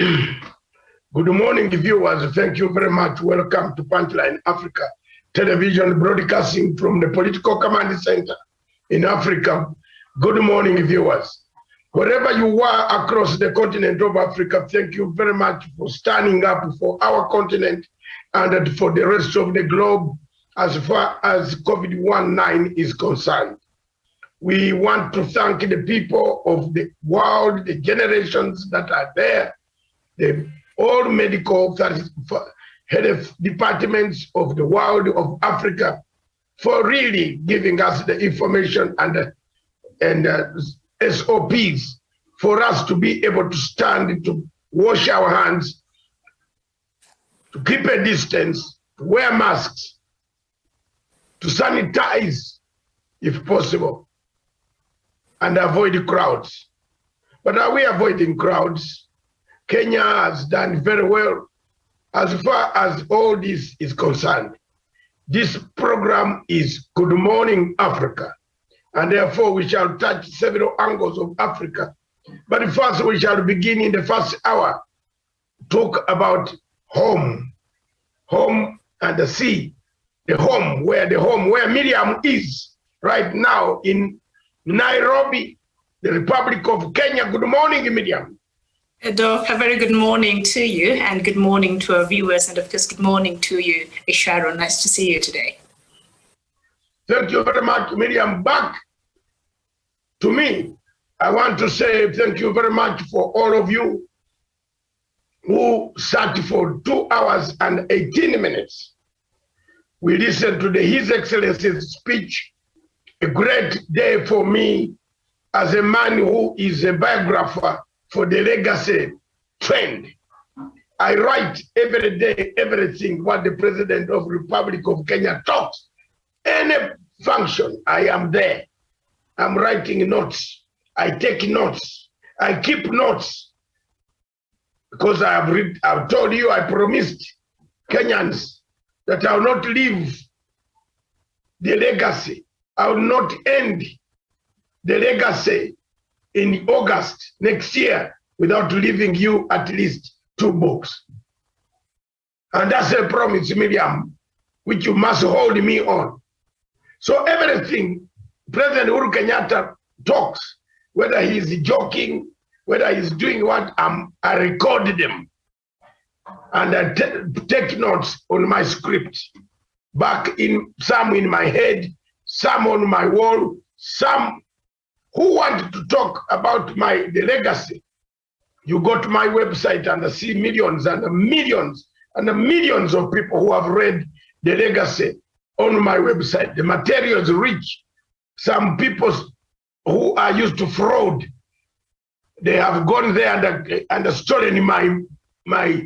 Good morning, viewers. Thank you very much. Welcome to Punchline Africa television, broadcasting from the Political Command Center in Africa. Good morning, viewers. Wherever you are across the continent of Africa, thank you very much for standing up for our continent and for the rest of the globe as far as COVID-19 is concerned. We want to thank the people of the world, the generations that are there, all medical health departments of the world of Africa for really giving us the information and SOPs for us to be able to stand, to wash our hands, to keep a distance, to wear masks, to sanitize if possible, and avoid crowds. But are we avoiding crowds? Kenya has done very well as far as all this is concerned. This program is Good Morning Africa, and therefore we shall touch several angles of Africa. But first we shall begin in the first hour, talk about home and the sea, the home where Miriam is right now in Nairobi, the Republic of Kenya. Good morning, Miriam. Doc, a very good morning to you, and good morning to our viewers, and of course, good morning to you, Sharon. Nice to see you today. Thank you very much, Miriam. Back to me, I want to say thank you very much for all of you who sat for 2 hours and 18 minutes. We listened to His Excellency's speech, a great day for me as a man who is a biographer for the legacy trend. I write every day, everything what the President of the Republic of Kenya talks. Any function, I am there. I'm writing notes. I take notes. I keep notes. Because I've told you, I promised Kenyans that I will not leave the legacy. I will not end the legacy in August next year without leaving you at least 2 books. And that's a promise, Miriam, which you must hold me on. So everything President Uhuru Kenyatta talks, whether he's joking, whether he's doing what, I record them. And I take notes on my script, some in my head, some on my wall, some who want to talk about the legacy. You go to my website and see millions and millions and millions of people who have read the legacy on my website. The material is rich. Some people who are used to fraud, they have gone there and stolen my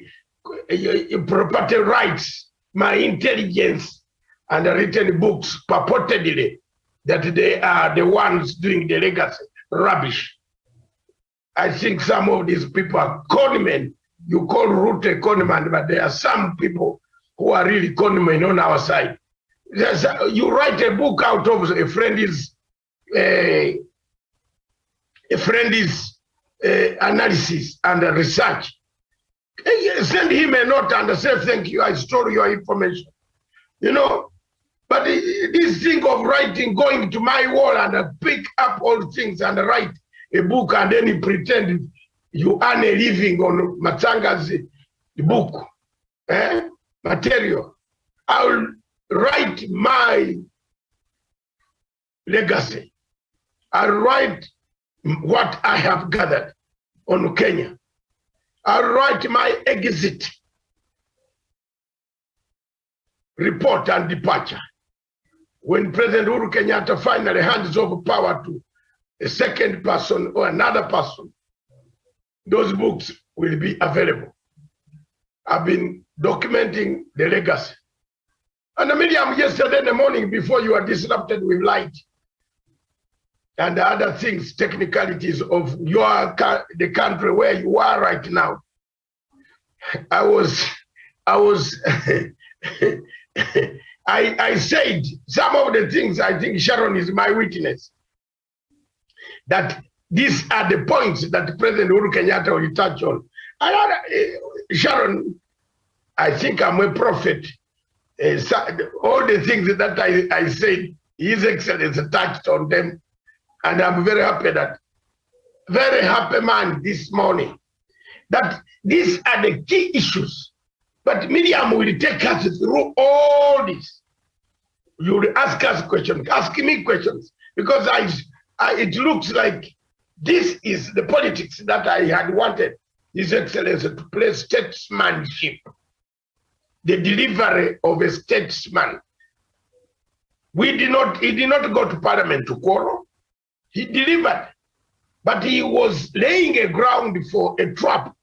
property rights, my intelligence, and written books purportedly that they are the ones doing the legacy. Rubbish. I think some of these people are conmen. You call Ruth a conman, but there are some people who are really conmen on our side. You write a book out of a friend's analysis and research. Send him a note and say, thank you, I stole your information. You know, but this thing of writing, going to my wall and pick up all things and write a book and then you pretend you earn a living on Matanga's book, material. I'll write my legacy. I'll write what I have gathered on Kenya. I'll write my exit report and departure. When President Uhuru Kenyatta finally hands over power to a second person or another person, those books will be available. I've been documenting the legacy. And Miriam, yesterday in the morning, before you were disrupted with light and the other things, technicalities of the country where you are right now, I said some of the things. I think Sharon is my witness, that these are the points that President Uhuru Kenyatta will touch on. Sharon, I think I'm a prophet. All the things that I said, His Excellency touched on them. And I'm very happy man this morning that these are the key issues. But Miriam will take us through all this. You will ask us questions, ask me questions, because it looks like this is the politics that I had wanted His Excellency to play statesmanship, the delivery of a statesman. He did not go to Parliament to quarrel. He delivered, but he was laying a ground for a trap.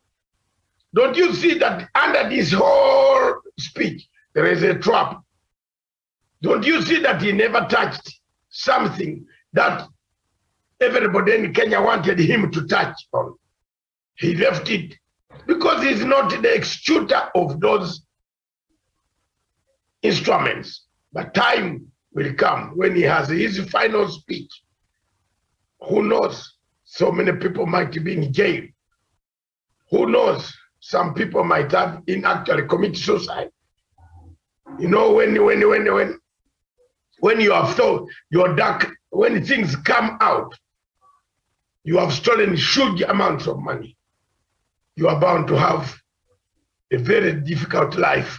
Don't you see that under this whole speech, there is a trap? Don't you see that he never touched something that everybody in Kenya wanted him to touch on? He left it because he's not the executor of those instruments. But time will come when he has his final speech. Who knows? So many people might be in jail. Who knows? Some people might have actually commit suicide. You know, when you have thought you're dark, when things come out, you have stolen huge amounts of money. You are bound to have a very difficult life.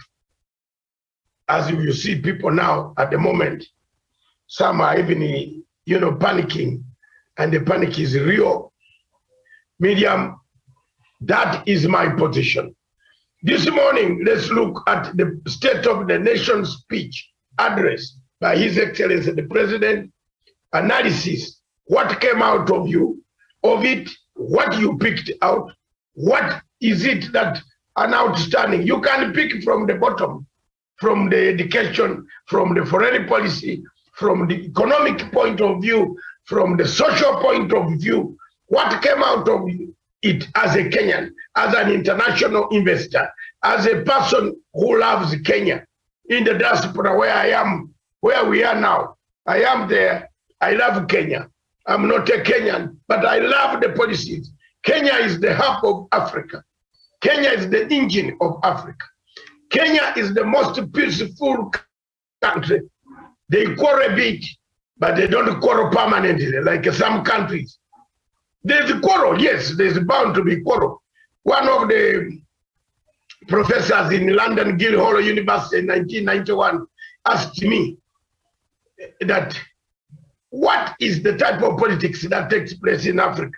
As you see people now at the moment, some are even, panicking, and the panic is real. Miriam, that is my position. This morning, let's look at the State of the Nation speech address by His Excellency the President. Analysis, what came out of it, what you picked out, what is it that an outstanding. You can pick from the bottom, from the education, from the foreign policy, from the economic point of view, from the social point of view, what came out of it as a Kenyan, as an international investor, as a person who loves Kenya, in the diaspora where I am, where we are now. I am there. I love Kenya. I'm not a Kenyan, but I love the policies. Kenya is the hub of Africa. Kenya is the engine of Africa. Kenya is the most peaceful country. They quarrel a bit, but they don't quarrel permanently like some countries. There's a quarrel, yes, there's bound to be quarrel. One of the professors in London Guildhall University in 1991 asked me that what is the type of politics that takes place in Africa?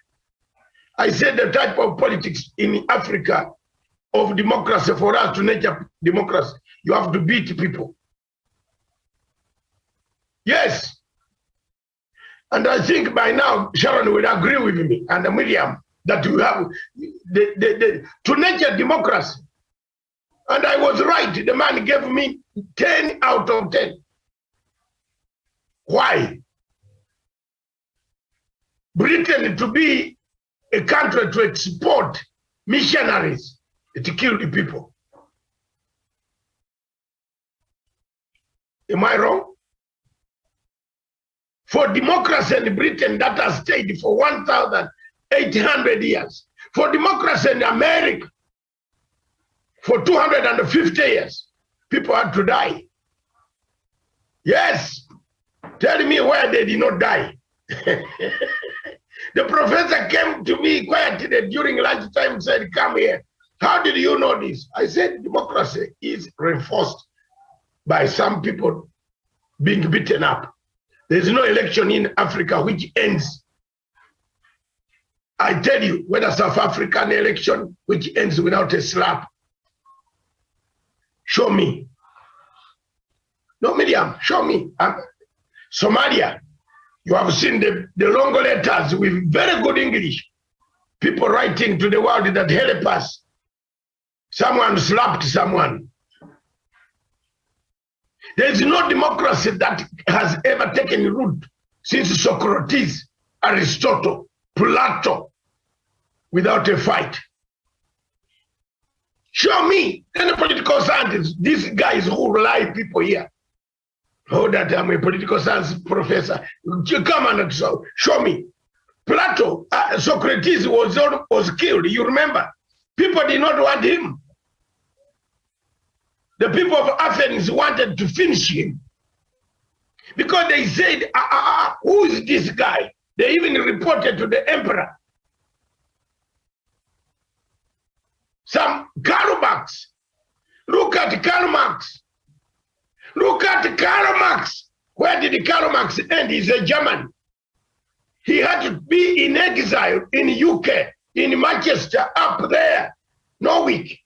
I said the type of politics in Africa of democracy, for us to nurture democracy, you have to beat people. Yes. And I think by now, Sharon will agree with me, and Miriam, that you have to nurture democracy. And I was right. The man gave me 10 out of 10. Why? Britain to be a country to export missionaries, it killed the people. Am I wrong? For democracy in Britain that has stayed for 1,800 years. For democracy in America, for 250 years, people had to die. Yes, tell me where they did not die. The professor came to me quietly during lunchtime and said, come here. How did you know this? I said, democracy is reinforced by some people being beaten up. There's no election in Africa which ends. I tell you, whether South African election which ends without a slap. Show me. No, Miriam, show me. Somalia, you have seen the long letters with very good English. People writing to the world that help us. Someone slapped someone. There is no democracy that has ever taken root since Socrates, Aristotle, Plato, without a fight. Show me any political scientist, these guys who lie people here. Oh, that I'm a political science professor. Come and show me. Plato, Socrates was killed, you remember? People did not want him. The people of Athens wanted to finish him because they said, who is this guy? They even reported to the emperor. Some Karl Marx. Look at Karl Marx. Look at Karl Marx. Where did Karl Marx end? He's a German. He had to be in exile in UK, in Manchester, up there, Norwich.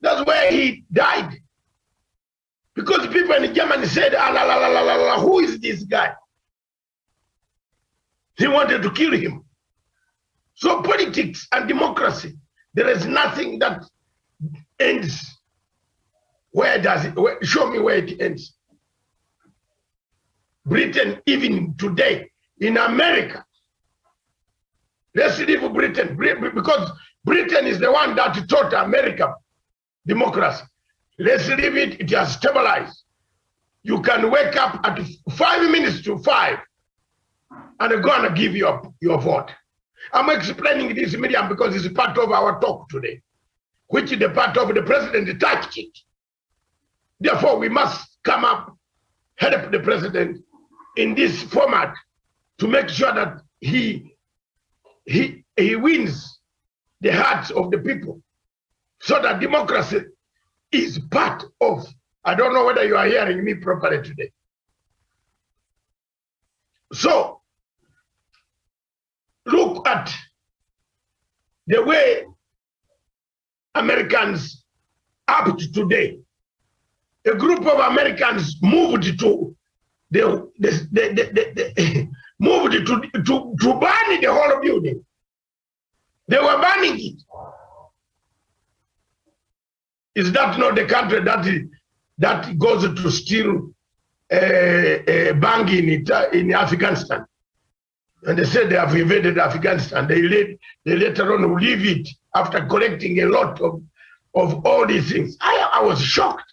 That's where he died. Because people in Germany said, who is this guy? He wanted to kill him. So politics and democracy, there is nothing that ends. Where does it, show me where it ends. Britain, even today, in America, let's leave Britain, because Britain is the one that taught America democracy. Let's leave it, it has stabilized. You can wake up at 5 minutes to 5 and go and give your vote. I'm explaining this, Miriam, because it's part of our talk today, which is the part of the president touched it. Therefore, we must come up, help the president in this format to make sure that he wins the hearts of the people, so that democracy is part of. I don't know whether you are hearing me properly today. So look at the way Americans up to today. A group of Americans moved to moved to burn the whole building. They were burning it. Is that not the country that goes to steal bank in Afghanistan? And they said they have invaded Afghanistan. They later on leave it after collecting a lot of all these things. I was shocked.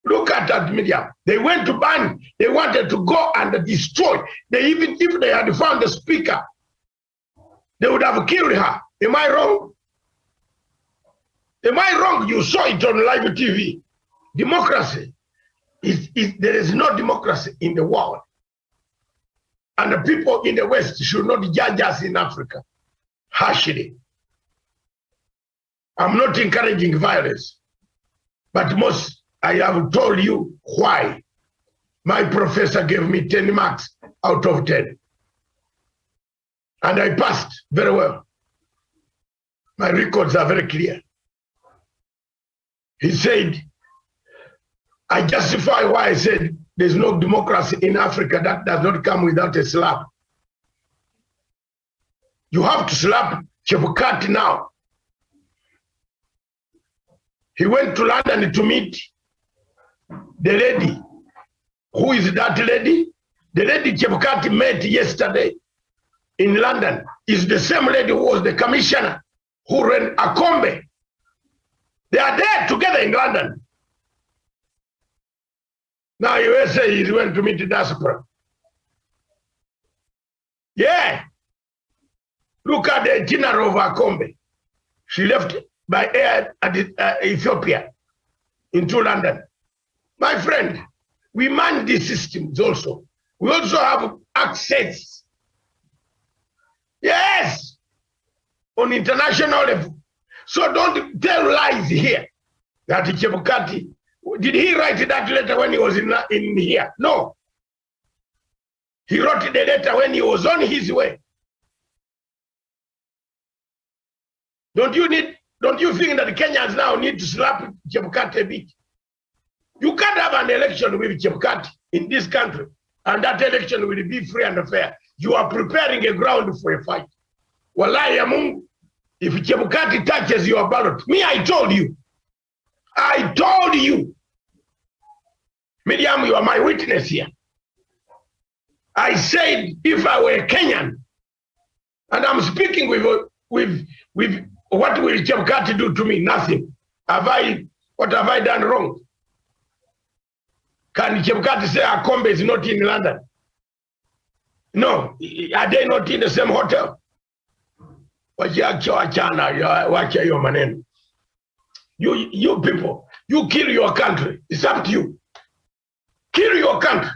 Look at that media. They went to ban. They wanted to go and destroy. Even if they had found the speaker, they would have killed her. Am I wrong? Am I wrong? You saw it on live TV. Democracy there is no democracy in the world. And the people in the West should not judge us in Africa harshly. I'm not encouraging violence, but I have told you why. My professor gave me 10 marks out of 10. And I passed very well. My records are very clear. He said, I justify why I said there's no democracy in Africa that does not come without a slap. You have to slap Chebukati now. He went to London to meet the lady. Who is that lady? The lady Chebukati met yesterday in London is the same lady who was the commissioner who ran Akombe. They are there together in London. Now you say he went to meet the diaspora. Yeah. Look at the itinerary of Akombe. She left by air at Ethiopia into London. My friend, we man these systems also. We also have access. Yes. On international level. So don't tell lies here. That Chebukati, did he write that letter when he was in here? No. He wrote the letter when he was on his way. Don't you think that Kenyans now need to slap Chebukati a bit? You can't have an election with Chebukati in this country, and that election will be free and fair. You are preparing a ground for a fight. Wallahi ya Mungu, if Chebukati touches your ballot, I told you. Miriam, you are my witness here. I said, if I were Kenyan, and I'm speaking with what will Chebukati do to me? Nothing. What have I done wrong? Can Chebukati say Akombe is not in London? No. Are they not in the same hotel? Wacha hiyo maneno. You people, you kill your country. It's up to you. Kill your country.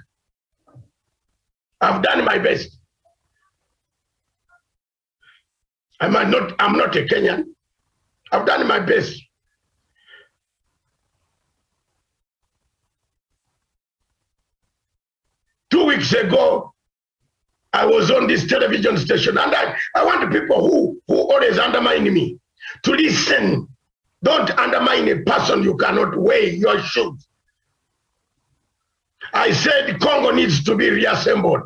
I've done my best. I'm not a Kenyan. I've done my best. Two weeks ago, I was on this television station, and I want people who always undermine me to listen. Don't undermine a person you cannot weigh your shoes. I said Congo needs to be reassembled.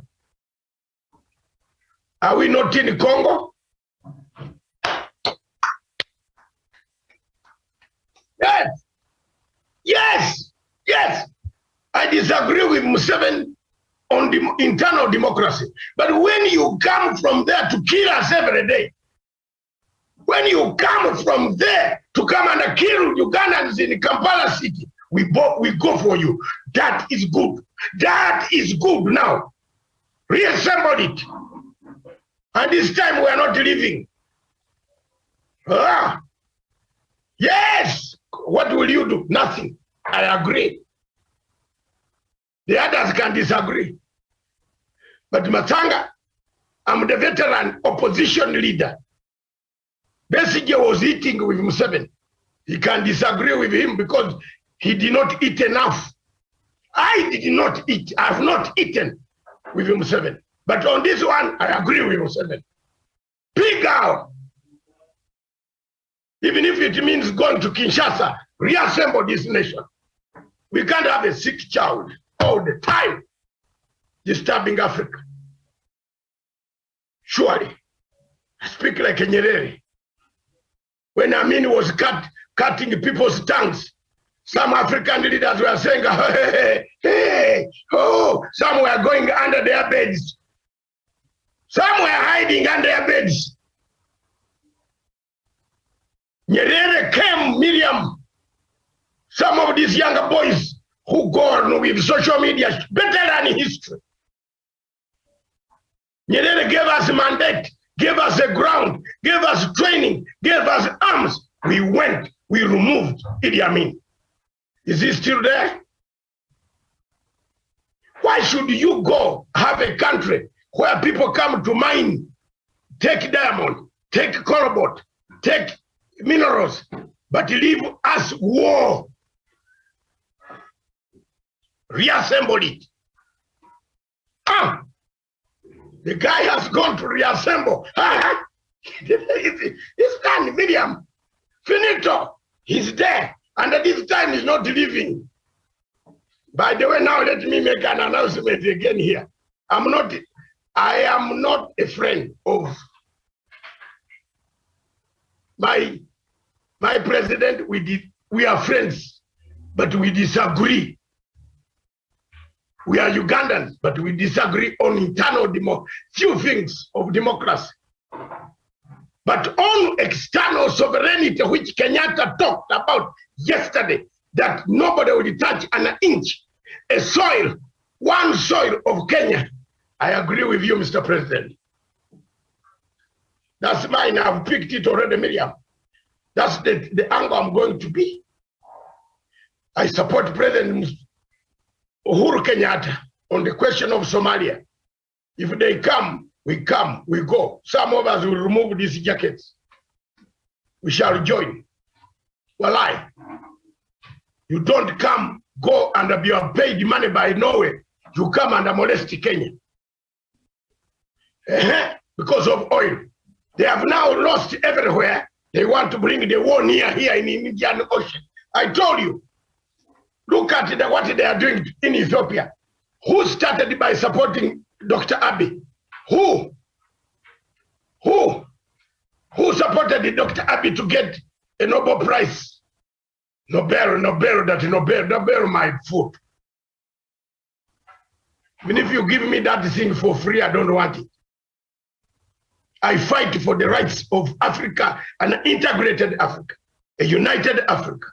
Are we not in Congo? Yes. Yes. Yes. I disagree with Museveni on the internal democracy. But when you come from there to kill us every day, when you come from there to come and kill Ugandans in Kampala City, we go for you. That is good. That is good now. Reassemble it. And this time we are not leaving. Yes. What will you do? Nothing. I agree. The others can disagree. But Matanga, I'm the veteran opposition leader. Besigye was eating with Museveni. He can disagree with him because he did not eat enough. I did not eat. I have not eaten with Museveni. But on this one, I agree with Museveni. Pig out. Even if it means going to Kinshasa, reassemble this nation. We can't have a sick child all the time disturbing Africa. Surely, I speak like a Nyerere. When Amin was cutting people's tongues, some African leaders were saying, some were going under their beds. Some were hiding under their beds. Nyerere came, Miriam. Some of these younger boys who go on with social media better than history. Nyerere gave us a mandate, gave us a ground, gave us training, gave us arms. We went, we removed Idi Amin. Is he still there? Why should you go have a country where people come to mine, take diamond, take cobalt, take minerals, but leave us war? Reassemble it. The guy has gone to reassemble. It's done, Miriam. Finito. He's there. And at this time he's not leaving. By the way, now let me make an announcement again here. I am not a friend of my president. We are friends, but we disagree. We are Ugandans, but we disagree on internal few things of democracy. But on external sovereignty, which Kenyatta talked about yesterday, that nobody will touch an inch, one soil of Kenya, I agree with you, Mr. President. That's mine. I've picked it already, Miriam. That's the angle I'm going to be. I support President Uhuru Kenyatta on the question of Somalia. If they come, we go. Some of us will remove these jackets. We shall join. Walai, you don't come, go and be paid money by Norway. You come and molest Kenya. Because of oil. They have now lost everywhere. They want to bring the war near here in the Indian Ocean. I told you. Look at what they are doing in Ethiopia. Who started by supporting Dr. Abiy? Who supported Dr. Abiy to get a Nobel Prize? Nobel, my foot. Even if you give me that thing for free, I don't want it. I fight for the rights of Africa, an integrated Africa, a united Africa.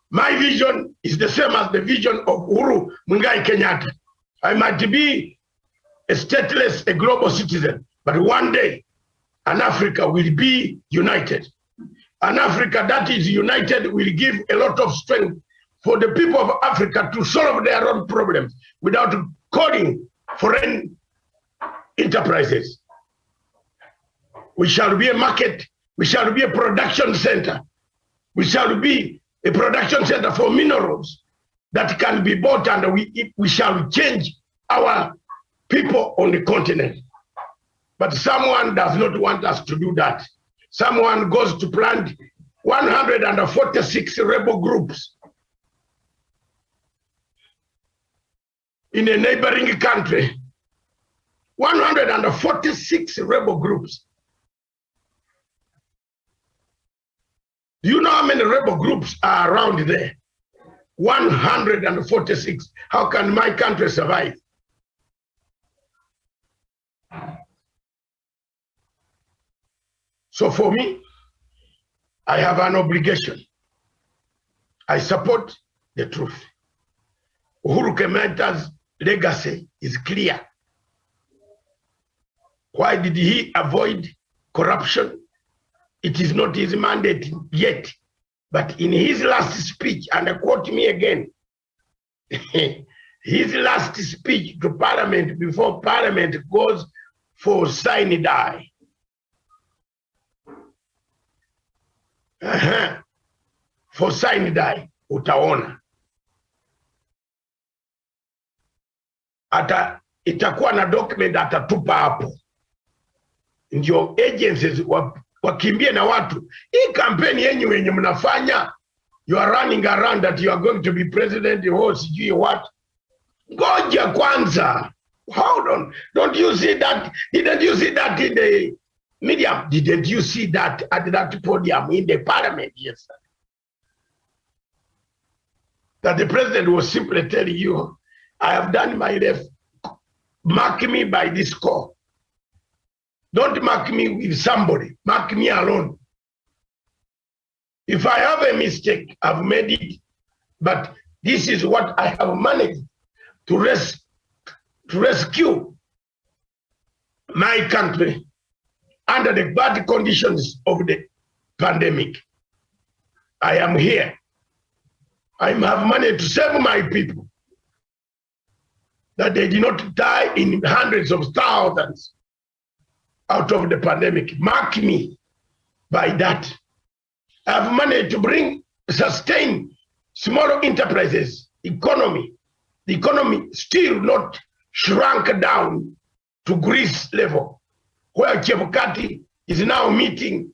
My vision is the same as the vision of Uhuru Muigai Kenyatta. I might be a stateless, a global citizen, but one day and Africa will be united. An Africa that is united will give a lot of strength for the people of Africa to solve their own problems without calling foreign enterprises. We shall be a market, we shall be a production center, we shall be a production center for minerals that can be bought, and we shall change our people on the continent. But someone does not want us to do that. Someone goes to plant 146 rebel groups in a neighboring country. 146 rebel groups. Do you know how many rebel groups are around there? 146. How can my country survive? So for me, I have an obligation. I support the truth. Uhuru Kenyatta's legacy is clear. Why did he avoid corruption? It is not his mandate yet. But in his last speech, and quote me again, his last speech to Parliament before Parliament goes for sine die. For sine die, utaona. Itakuwa na document atatupa hapo. Ndio agencies wakimbie na watu. Hii kampeni yenyu wenye mnafanya, you are running around that you are going to be president, or sijui what. Ngoja kwanza. Hold on. Don't you see that? Didn't you see that in the media? Didn't you see that at that podium in the parliament yesterday? That the president was simply telling you, I have done my left. Mark me by this score. Don't mark me with somebody. Mark me alone. If I have a mistake, I've made it. But this is what I have managed to rescue my country under the bad conditions of the pandemic. I am here. I have managed to save my people, that they did not die in hundreds of thousands out of the pandemic. Mark me by that. I've managed to sustain small enterprises, economy. The economy still not shrunk down to Greece level, where Chebukati is now meeting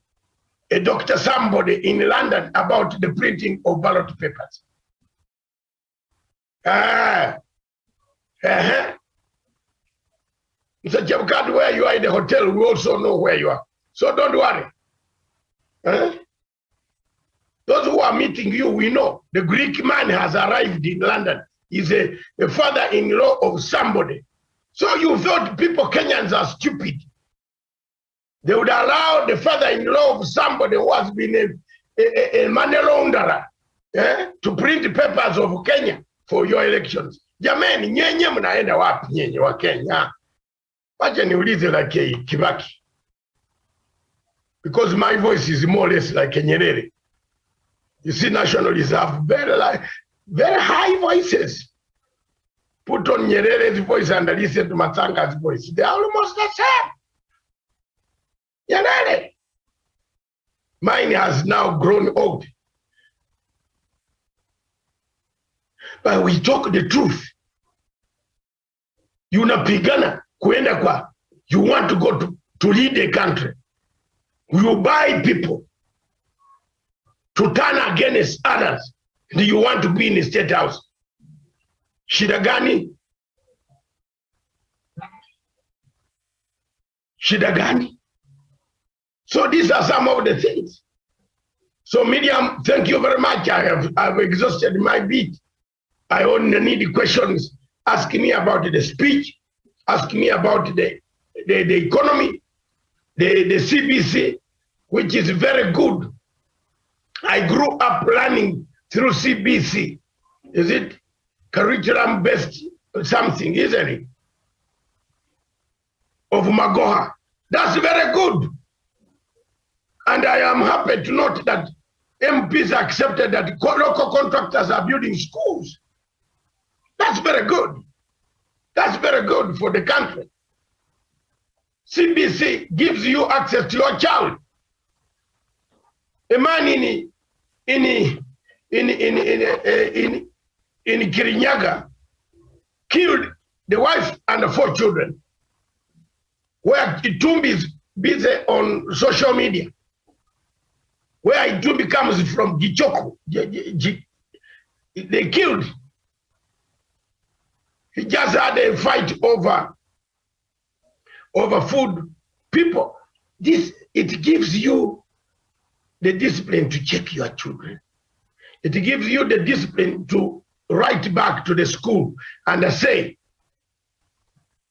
a Dr. Somebody in London about the printing of ballot papers. Mr. Chebukati, where you are in the hotel, we also know where you are. So don't worry. Those who are meeting you, we know. The Greek man has arrived in London. He's a father-in-law of somebody. So you thought people, Kenyans, are stupid. They would allow the father-in-law of somebody who has been a money launderer to print the papers of Kenya for your elections. Jamani, nyenye mnaenda wapi nyenye wa Kenya? Wacha niulize like Kibaki. Because my voice is more or less like a Nyerere. You see, nationalists have very high voices. Put on Nyerere's voice and listen to Matsanga's voice. They are almost the same. Nyerere. Mine has now grown old. But we talk the truth. Unapigana kuenda kwa. You want to go to lead a country. You buy people to turn against others. Do you want to be in the state house? Shida gani? Shida gani? So these are some of the things. So Miriam, thank you very much. I've exhausted my bit. I only need questions. Ask me about the speech. Ask me about the economy, the CBC, which is very good. I grew up learning through CBC. Is it curriculum-based something, isn't it? Of Magoha. That's very good. And I am happy to note that MPs accepted that local contractors are building schools. That's very good. That's very good for the country. CBC gives you access to your child. A man in Kirinyaga killed the wife and the 4 children, where Itumbi is busy on social media, where Itumbi comes from Gichoko. They killed. He just had a fight over food. People, it gives you the discipline to check your children. It gives you the discipline to write back to the school and say,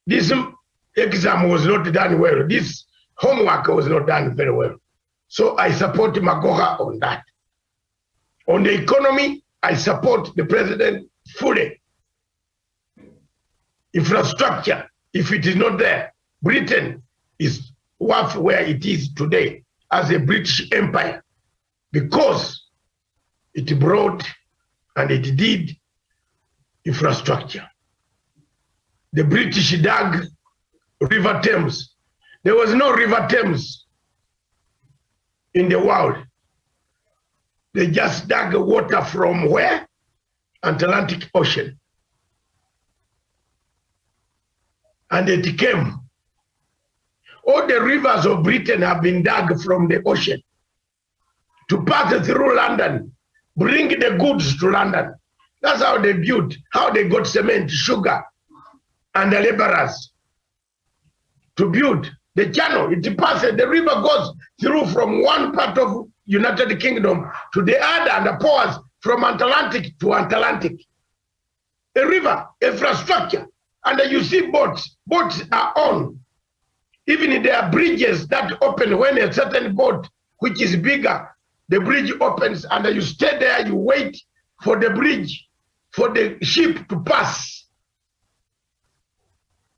this exam was not done well. This homework was not done very well. So I support Magoha on that. On the economy, I support the president fully. Infrastructure, if it is not there, Britain is worth where it is today as a British Empire, because it brought and it did infrastructure. The British dug River Thames. There was no River Thames in the world. They just dug water from where? Atlantic Ocean. And it came. All the rivers of Britain have been dug from the ocean to pass through London, bring the goods to London. That's how they built, how they got cement, sugar, and the laborers to build the channel. It passes, the river goes through from one part of United Kingdom to the other, and the pours from Atlantic to Atlantic. A river, infrastructure, and you see boats. Boats are on. Even if there are bridges that open when a certain boat, which is bigger, the bridge opens, and you stay there, you wait for the bridge, for the ship to pass.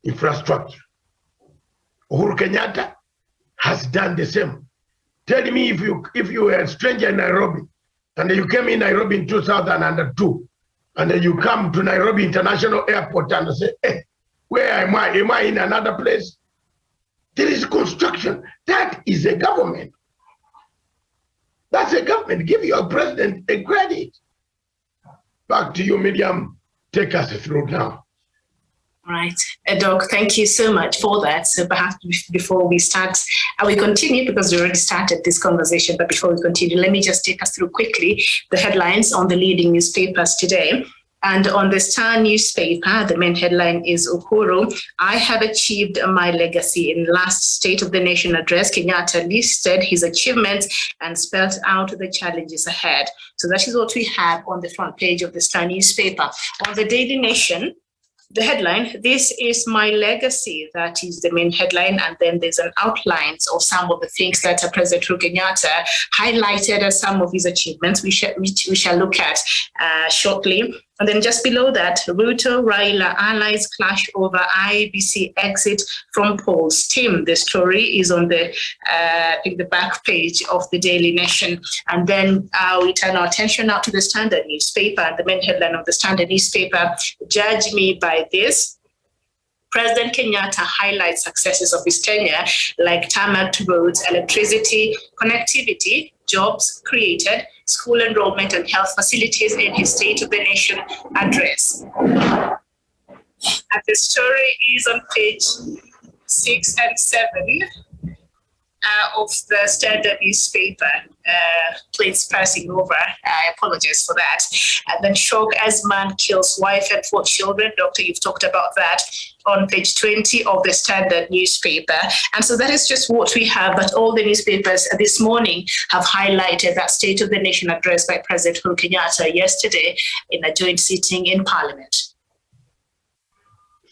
Infrastructure. Uhuru Kenyatta has done the same. Tell me if you were a stranger in Nairobi, and you came in Nairobi in 2002, and then you come to Nairobi International Airport and say, hey, where am I? Am I in another place? There is construction. That is a government. That's a government. Give your president a credit. Back to you, Miriam. Take us through now. All right. Doc, thank you so much for that. So perhaps before we start, we continue because we already started this conversation, but before we continue, let me just take us through quickly the headlines on the leading newspapers today. And on the Star newspaper, the main headline is Uhuru, I have achieved my legacy. In last State of the Nation address, Kenyatta listed his achievements and spelled out the challenges ahead. So that is what we have on the front page of the Star newspaper. On the Daily Nation, the headline, this is my legacy. That is the main headline. And then there's an outline of some of the things that President Uhuru Kenyatta highlighted as some of his achievements, which we shall look at shortly. And then just below that, Ruto, Raila allies clash over IEBC exit from polls. Tim, the story is on the I think the back page of the Daily Nation. And then we turn our attention now to the Standard newspaper. And the main headline of the Standard newspaper, judge me by this. President Kenyatta highlights successes of his tenure, like tarmacked roads, electricity, connectivity, jobs created, school enrollment and health facilities in his State of the Nation address. And the story is on page 6 and 7 of the Standard newspaper. Please passing over. I apologize for that. And then shock as man kills wife and 4 children. Doctor, you've talked about that on page 20 of the Standard newspaper. And so that is just what we have, but all the newspapers this morning have highlighted that State of the Nation address by President Uhuru Kenyatta yesterday in a joint sitting in Parliament.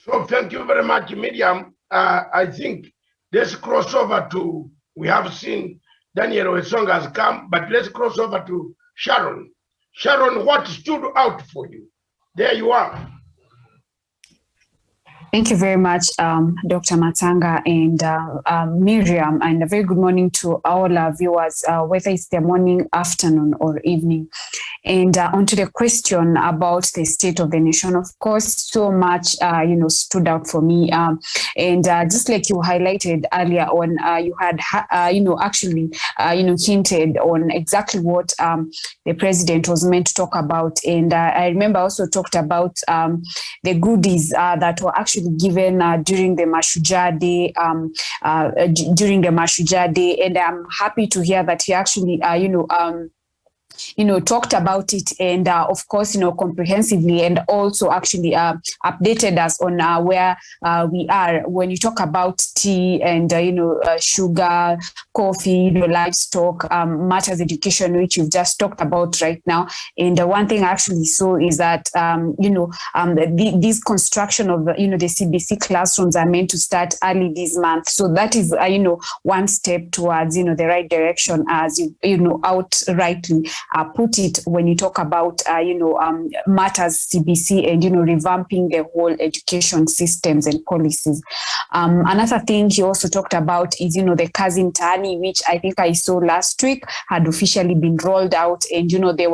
So thank you very much, Miriam. I think let's cross over to, we have seen Daniel Wesong has come, but let's cross over to Sharon. Sharon, what stood out for you? There you are. Thank you very much, Dr. Matanga and Miriam, and a very good morning to all our viewers, whether it's their morning, afternoon, or evening. And onto the question about the state of the nation, of course, so much, stood out for me. And just like you highlighted earlier on, you had, hinted on exactly what the president was meant to talk about. And I remember also talked about the goodies that were actually given during the Mashujaa Day, and I'm happy to hear that he actually, talked about it, and of course, comprehensively, and also actually updated us on where we are when you talk about tea and sugar, coffee, livestock, matters education, which you've just talked about right now. And one thing I actually saw is that this construction of the CBC classrooms are meant to start early this month. So that is one step towards the right direction, as you outrightly put it when you talk about matters CBC and revamping the whole education systems and policies. Another thing he also talked about is the Kazi Mtaani, which I think I saw last week had officially been rolled out, and there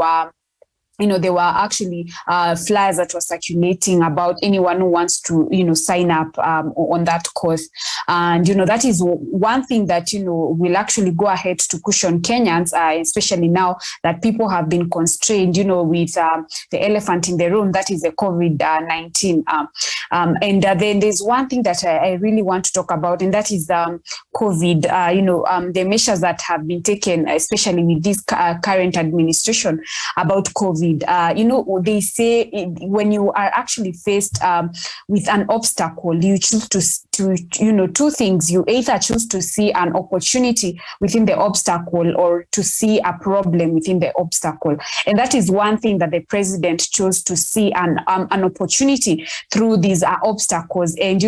were actually flyers that were circulating about anyone who wants to, sign up on that course. And, that is one thing that, will actually go ahead to cushion Kenyans, especially now that people have been constrained, with the elephant in the room, that is the COVID-19. And then there's one thing that I really want to talk about, and that is COVID, the measures that have been taken, especially with this current administration about COVID. They say when you are actually faced with an obstacle, you choose to two things. You either choose to see an opportunity within the obstacle or to see a problem within the obstacle. And that is one thing that the president chose to see an opportunity through these obstacles. And,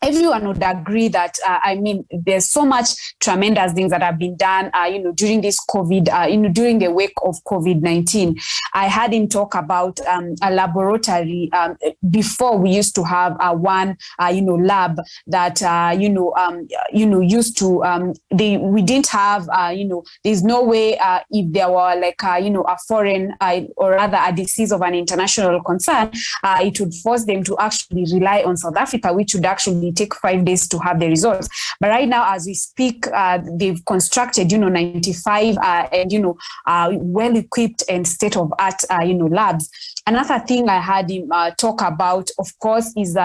everyone would agree that, there's so much tremendous things that have been done, during this COVID, during the wake of COVID-19. I had him talk about a laboratory. Before we used to have one, lab that, used to, we didn't have, there's no way if there were like, a foreign or rather a disease of an international concern, it would force them to actually rely on South Africa, which would actually take 5 days to have the results. But right now, as we speak, they've constructed, 95 and, well-equipped and state-of-art, labs. Another thing I had him talk about, of course, is,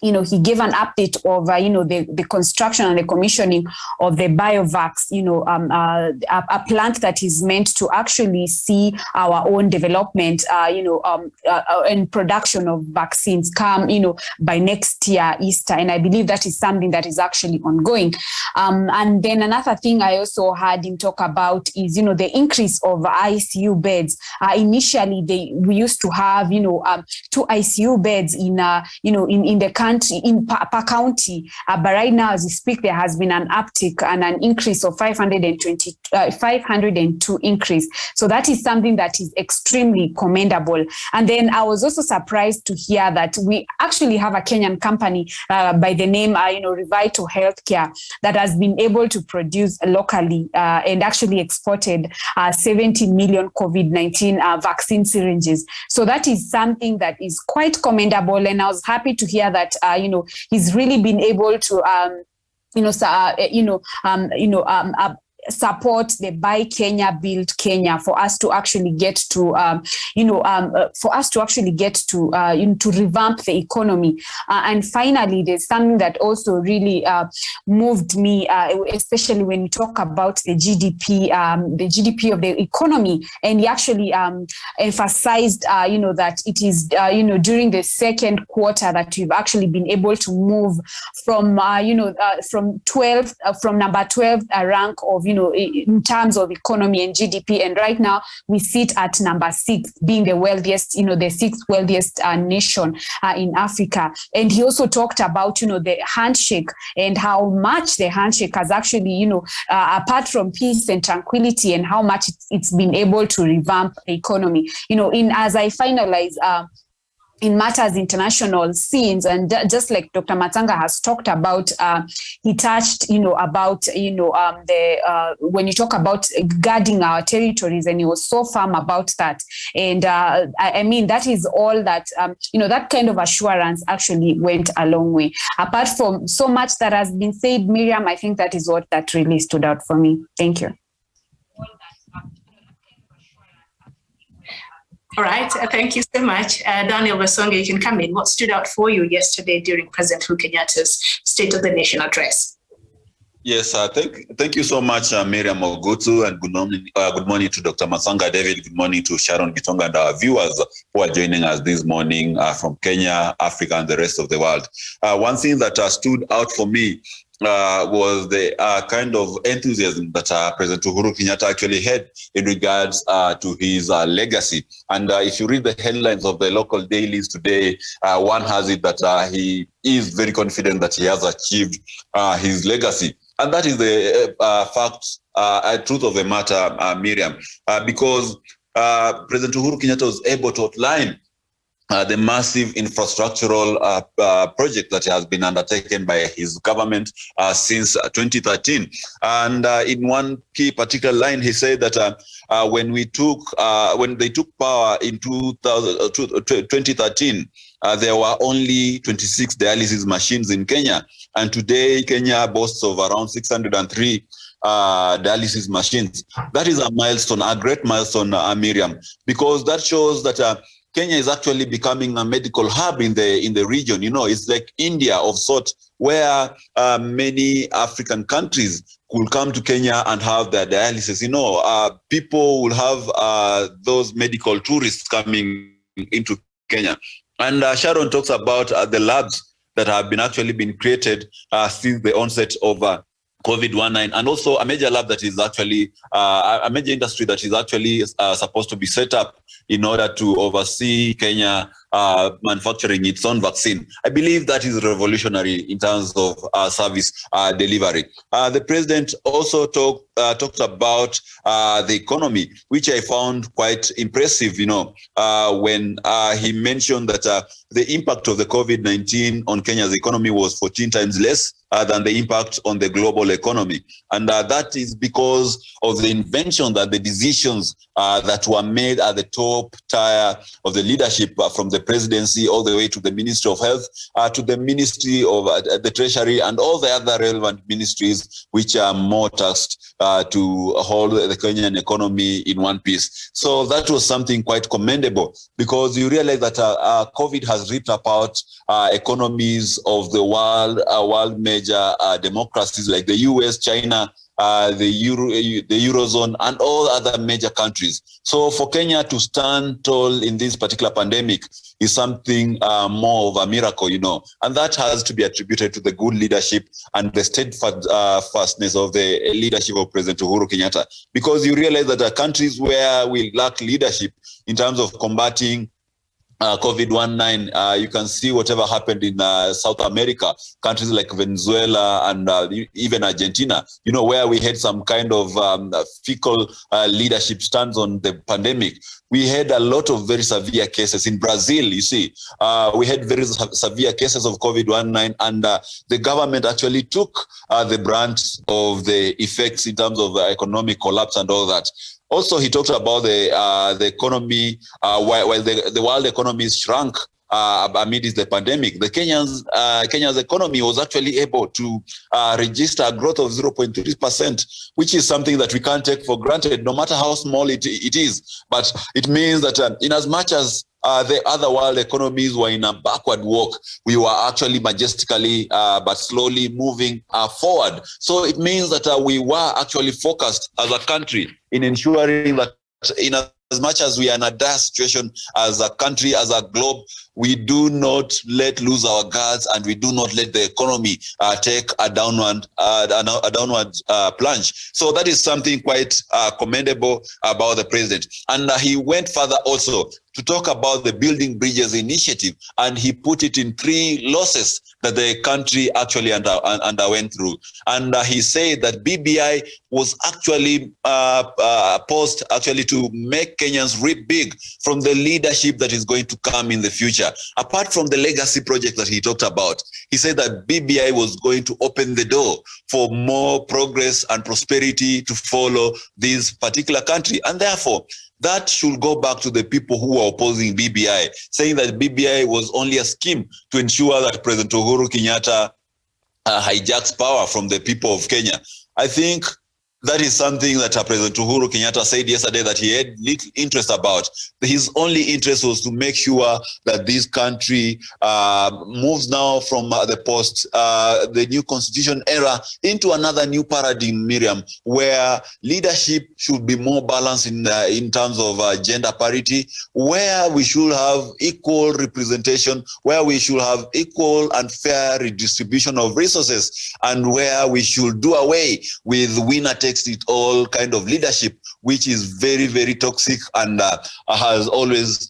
he gave an update of, the construction and the commissioning of the BioVax, a plant that is meant to actually see our own development, and production of vaccines come, by next year, Easter. And I believe that is something that is actually ongoing. And then another thing I also had him talk about is, the increase of ICU beds. Initially, we used to have, 2 ICU beds in the country, per county, but right now as we speak, there has been an uptick and an increase of 502 increase. So that is something that is extremely commendable. And then I was also surprised to hear that we actually have a Kenyan company by the name, Revital Healthcare, that has been able to produce locally and actually exported 70 million COVID-19 vaccine syringes. So that is something that is quite commendable, and I was happy to hear that he's really been able to support the Buy Kenya, Build Kenya for us to actually get to, to revamp the economy. And finally, there's something that also really moved me, especially when you talk about the GDP of the economy. And he actually emphasized, that it is, during the second quarter that we've actually been able to move from, from number 12 rank of, in terms of economy and GDP. And right now we sit at number 6, being the wealthiest, the 6th wealthiest nation in Africa. And he also talked about, the handshake and how much the handshake has actually, apart from peace and tranquility, and how much it's been able to revamp the economy. As I finalize, in matters international scenes, and just like Dr. Matanga has talked about, he touched, about, when you talk about guarding our territories, and he was so firm about that. And I mean, that is all that, that kind of assurance actually went a long way. Apart from so much that has been said, Miriam, I think that is what that really stood out for me. Thank you. All right, thank you so much. Daniel Wasonga, you can come in. What stood out for you yesterday during President Uhuru Kenyatta's State of the Nation address? Yes, thank you so much, Miriam Ogutu, and good morning to Dr. Masanga David. Good morning to Sharon Gitonga and our viewers who are joining us this morning from Kenya, Africa, and the rest of the world. One thing that stood out for me was the kind of enthusiasm that President Uhuru Kenyatta actually had in regards to his legacy. And if you read the headlines of the local dailies today, one has it that he is very confident that he has achieved his legacy. And that is the truth of the matter, Miriam, because President Uhuru Kenyatta was able to outline the massive infrastructural project that has been undertaken by his government since 2013. And in one key particular line, he said that when they took power in 2013, there were only 26 dialysis machines in Kenya. And today, Kenya boasts of around 603 dialysis machines. That is a milestone, a great milestone, Miriam, because that shows that Kenya is actually becoming a medical hub in the region. It's like India of sort, where many African countries could come to Kenya and have their dialysis. People will have those medical tourists coming into Kenya. And Sharon talks about the labs that have been created since the onset of COVID-19, and also a major lab that is actually a major industry that is actually supposed to be set up in order to oversee Kenya manufacturing its own vaccine. I believe that is revolutionary in terms of service delivery. The president also talked about the economy, which I found quite impressive, when he mentioned that the impact of the COVID-19 on Kenya's economy was 14 times less than the impact on the global economy. And that is because of the invention, that the decisions that were made at the top tier of the leadership from the presidency all the way to the Ministry of Health, to the Ministry of the Treasury, and all the other relevant ministries which are more tasked to hold the Kenyan economy in one piece. So that was something quite commendable, because you realize that COVID has ripped apart economies of the world major democracies like the US, China, the Eurozone, and all other major countries. So for Kenya to stand tall in this particular pandemic is something more of a miracle, and that has to be attributed to the good leadership and the steadfastness of the leadership of President Uhuru Kenyatta. Because you realize that countries where we lack leadership in terms of combating COVID-19, you can see whatever happened in South America, countries like Venezuela and even Argentina, where we had some kind of fecal leadership stands on the pandemic. We had a lot of very severe cases. In Brazil, you see, we had very severe cases of COVID-19, and the government actually took the brunt of the effects in terms of economic collapse and all that. Also, he talked about the economy, while the world economy shrunk amidst the pandemic. The Kenya's economy was actually able to register a growth of 0.3%, which is something that we can't take for granted, no matter how small it is. But it means that in as much as the other world economies were in a backward walk, we were actually majestically but slowly moving forward. So it means that we were actually focused as a country in ensuring that in as much as we are in a dire situation as a country, as a globe, we do not let loose our guards, and we do not let the economy take a downward plunge. So that is something quite commendable about the president. And he went further also to talk about the Building Bridges initiative, and he put it in 3 losses that the country actually underwent through. And he said that BBI was actually posed actually to make Kenyans reap big from the leadership that is going to come in the future. Apart from the legacy project that he talked about, he said that BBI was going to open the door for more progress and prosperity to follow this particular country. And therefore, that should go back to the people who are opposing BBI, saying that BBI was only a scheme to ensure that President Uhuru Kenyatta hijacks power from the people of Kenya. I think that is something that President Uhuru Kenyatta said yesterday that he had little interest about. His only interest was to make sure that this country moves now from the new constitution era into another new paradigm, Miriam, where leadership should be more balanced in terms of gender parity, where we should have equal representation, where we should have equal and fair redistribution of resources, and where we should do away with winner takes it all kind of leadership, which is very, very toxic and has always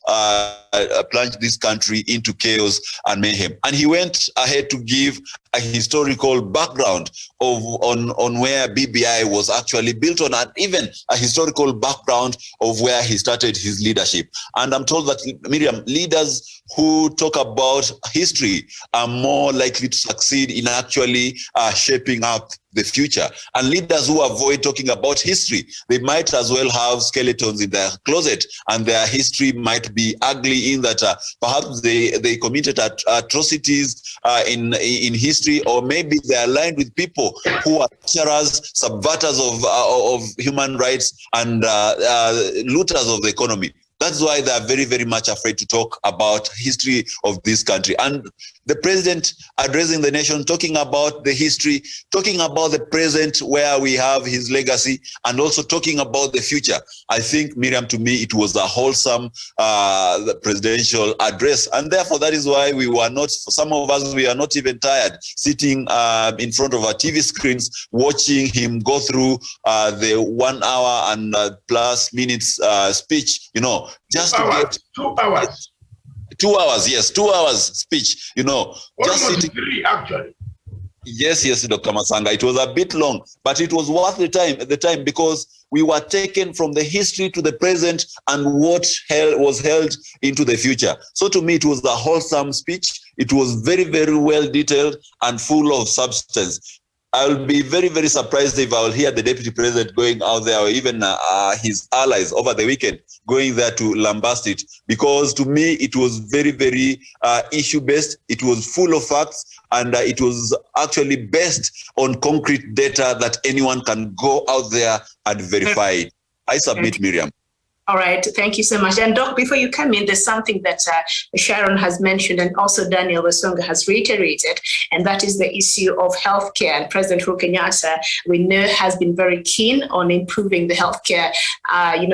plunged this country into chaos and mayhem. And he went ahead to give a historical background on where BBI was actually built on, and even a historical background of where he started his leadership. And I'm told that, Miriam, leaders who talk about history are more likely to succeed in actually shaping up the future. And leaders who avoid talking about history, they might as well have skeletons in their closet, and their history might be ugly in that perhaps they committed atrocities in history, or maybe they're aligned with people who are terrors, subverters of human rights, and looters of the economy. That's why they are very, very much afraid to talk about history of this country. And the president addressing the nation, talking about the history, talking about the present where we have his legacy, and also talking about the future. I think, Miriam, to me, it was a wholesome presidential address. And therefore, that is why we were not, for some of us, we are not even tired sitting in front of our TV screens, watching him go through the 1 hour and plus minutes speech, just 2 hours. 2 hours. 2 hours, yes, 2 hours speech, Almost just sitting. 3, actually. Yes, Dr. Masanga. It was a bit long, but it was worth the time because we were taken from the history to the present and what was held into the future. So to me, it was a wholesome speech. It was very, very well detailed and full of substance. I'll be very, very surprised if I'll hear the deputy president going out there, or even his allies over the weekend going there to lambast it, because to me, it was very, very issue-based. It was full of facts, and it was actually based on concrete data that anyone can go out there and verify. I submit, Miriam. All right, thank you so much. And Doc, before you come in, there's something that Sharon has mentioned and also Daniel Wasonga has reiterated, and that is the issue of healthcare. And President Uhuru Kenyatta, we know, has been very keen on improving the healthcare,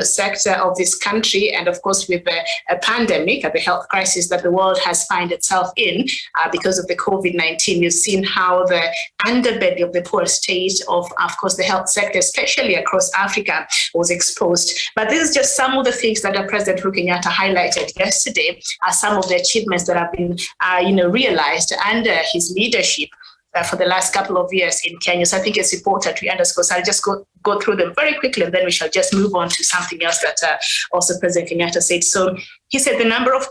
sector of this country. And of course, with a pandemic, the health crisis that the world has found itself in because of the COVID-19, you've seen how the underbelly of the poor state of course, the health sector, especially across Africa, was exposed. But this is just some of the things that President Uhuru Kenyatta highlighted yesterday are some of the achievements that have been, realized under his leadership for the last couple of years in Kenya. So I think it's important we underscore. So I'll just go through them very quickly, and then we shall just move on to something else that also President Kenyatta said. So he said the number of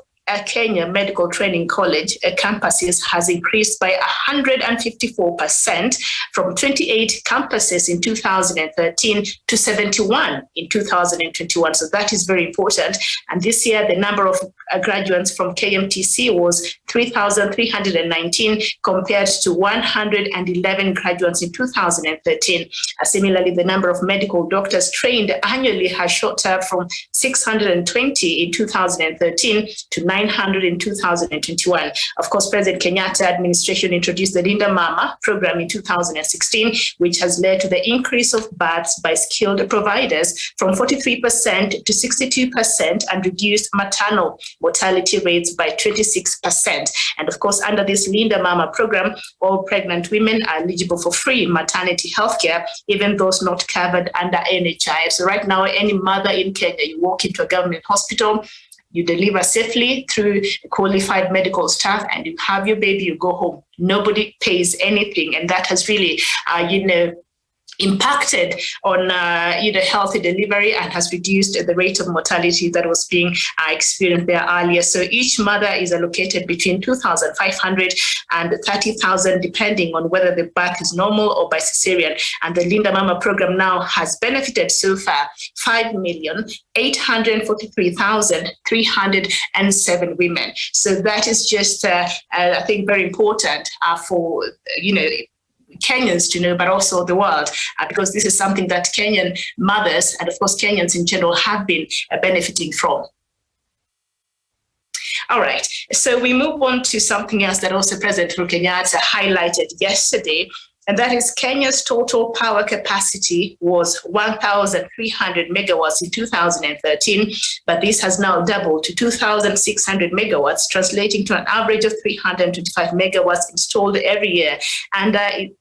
Kenya Medical Training College campuses has increased by 154% from 28 campuses in 2013 to 71 in 2021. So that is very important. And this year, the number of graduates from KMTC was 3,319 compared to 111 graduates in 2013. Similarly, the number of medical doctors trained annually has shot up from 620 in 2013 to 900 in 2021. Of course, President Kenyatta administration introduced the Linda Mama program in 2016, which has led to the increase of births by skilled providers from 43% to 62% and reduced maternal mortality rates by 26%. And of course, under this Linda Mama program, all pregnant women are eligible for free maternity health care, even those not covered under NHIF. So right now, any mother in Kenya, you walk into a government hospital, you deliver safely through qualified medical staff, and you have your baby, you go home. Nobody pays anything. And that has really, impacted on healthy delivery and has reduced the rate of mortality that was being experienced there earlier. So each mother is allocated between 2,500 and 30,000, depending on whether the birth is normal or by cesarean. And the Linda Mama program now has benefited so far 5,843,307 women. So that is just, I think, very important for, Kenyans to know, but also the world, because this is something that Kenyan mothers and, of course, Kenyans in general have been benefiting from. All right, so we move on to something else that also President Uhuru Kenyatta highlighted yesterday, and that is Kenya's total power capacity was 1,300 megawatts in 2013, but this has now doubled to 2,600 megawatts, translating to an average of 325 megawatts installed every year. And in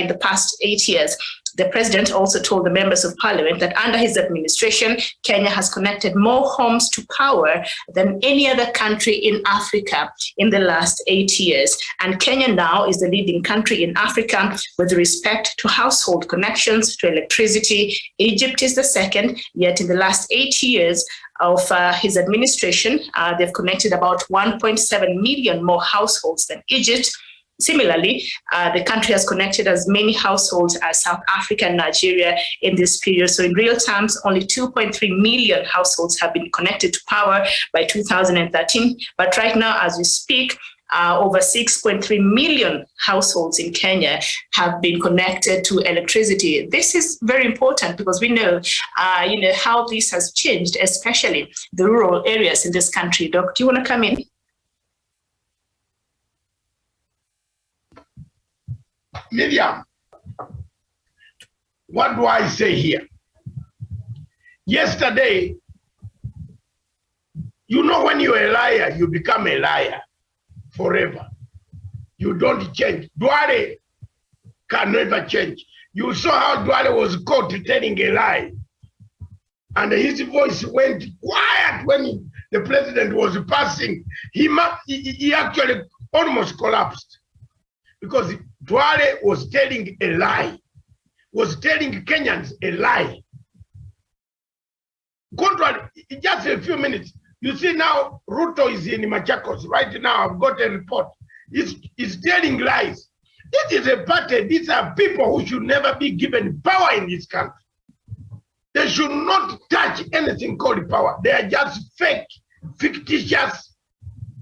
the past 8 years, the president also told the members of parliament that under his administration, Kenya has connected more homes to power than any other country in Africa in the last 8 years. And Kenya now is the leading country in Africa with respect to household connections to electricity. Egypt is the second, yet in the last 8 years of his administration, they've connected about 1.7 million more households than Egypt. Similarly, the country has connected as many households as South Africa and Nigeria in this period. So in real terms, only 2.3 million households have been connected to power by 2013. But right now, as we speak, over 6.3 million households in Kenya have been connected to electricity. This is very important because we know, how this has changed, especially the rural areas in this country. Doc, do you want to come in? Miriam, what do I say here? Yesterday, when you're a liar, you become a liar forever. You don't change. Duale can never change. You saw how Duale was caught telling a lie. And his voice went quiet when the president was passing. He actually almost collapsed because Duale was telling a lie, was telling Kenyans a lie. Contrary, in just a few minutes, you see now Ruto is in Machakos. Right now, I've got a report. He's telling lies. This is a party. These are people who should never be given power in this country. They should not touch anything called power. They are just fake, fictitious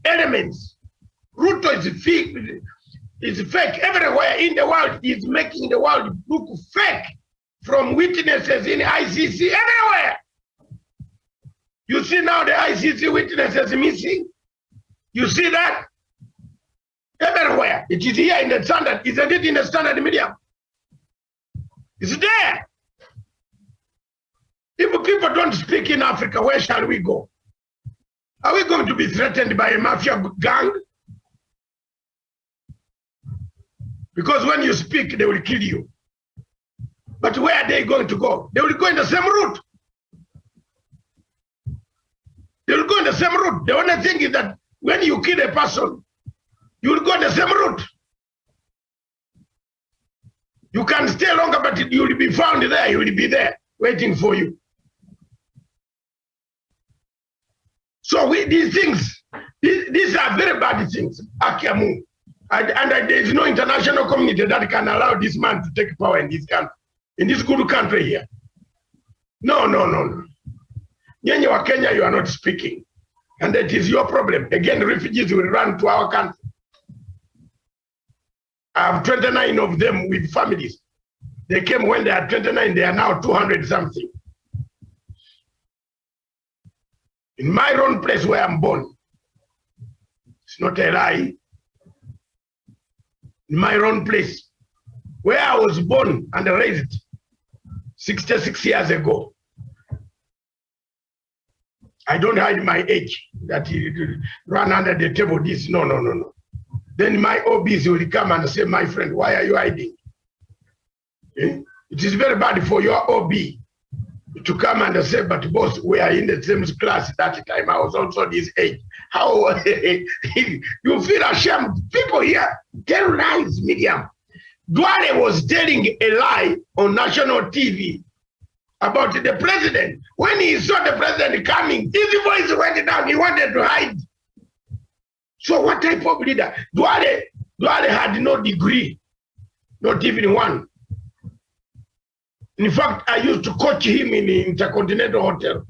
elements. Ruto is fake everywhere in the world. He's making the world look fake, from witnesses in ICC everywhere. You see now the ICC witnesses missing. You see that everywhere. It is here in the Standard. Isn't it in the Standard media? It's there. If people don't speak in Africa, where shall we go? Are we going to be threatened by a mafia gang? Because when you speak, they will kill you. But where are they going to go? They will go in the same route. They will go in the same route. The only thing is that when you kill a person, you will go in the same route. You can stay longer, but you will be found there. You will be there waiting for you. So these things, these are very bad things, Akiamu. And there is no international community that can allow this man to take power in this country, in this good country here. No. Nyenye wa Kenya, you are not speaking. And that is your problem. Again, refugees will run to our country. I have 29 of them with families. They came when they are 29, they are now 200 something. In my own place where I'm born. It's not a lie. In my own place, where I was born and raised 66 years ago. I don't hide my age, that you run under the table, this, no. Then my OBs will come and say, my friend, why are you hiding? Eh? It is very bad for your OB to come and say, but boss, we are in the same class that time. I was also this age. How you feel ashamed? People here tell lies, Miriam. Duale was telling a lie on national TV about the president. When he saw the president coming, his voice went down. He wanted to hide. So what type of leader? Duale had no degree, not even one. In fact, I used to coach him in the Intercontinental Hotel.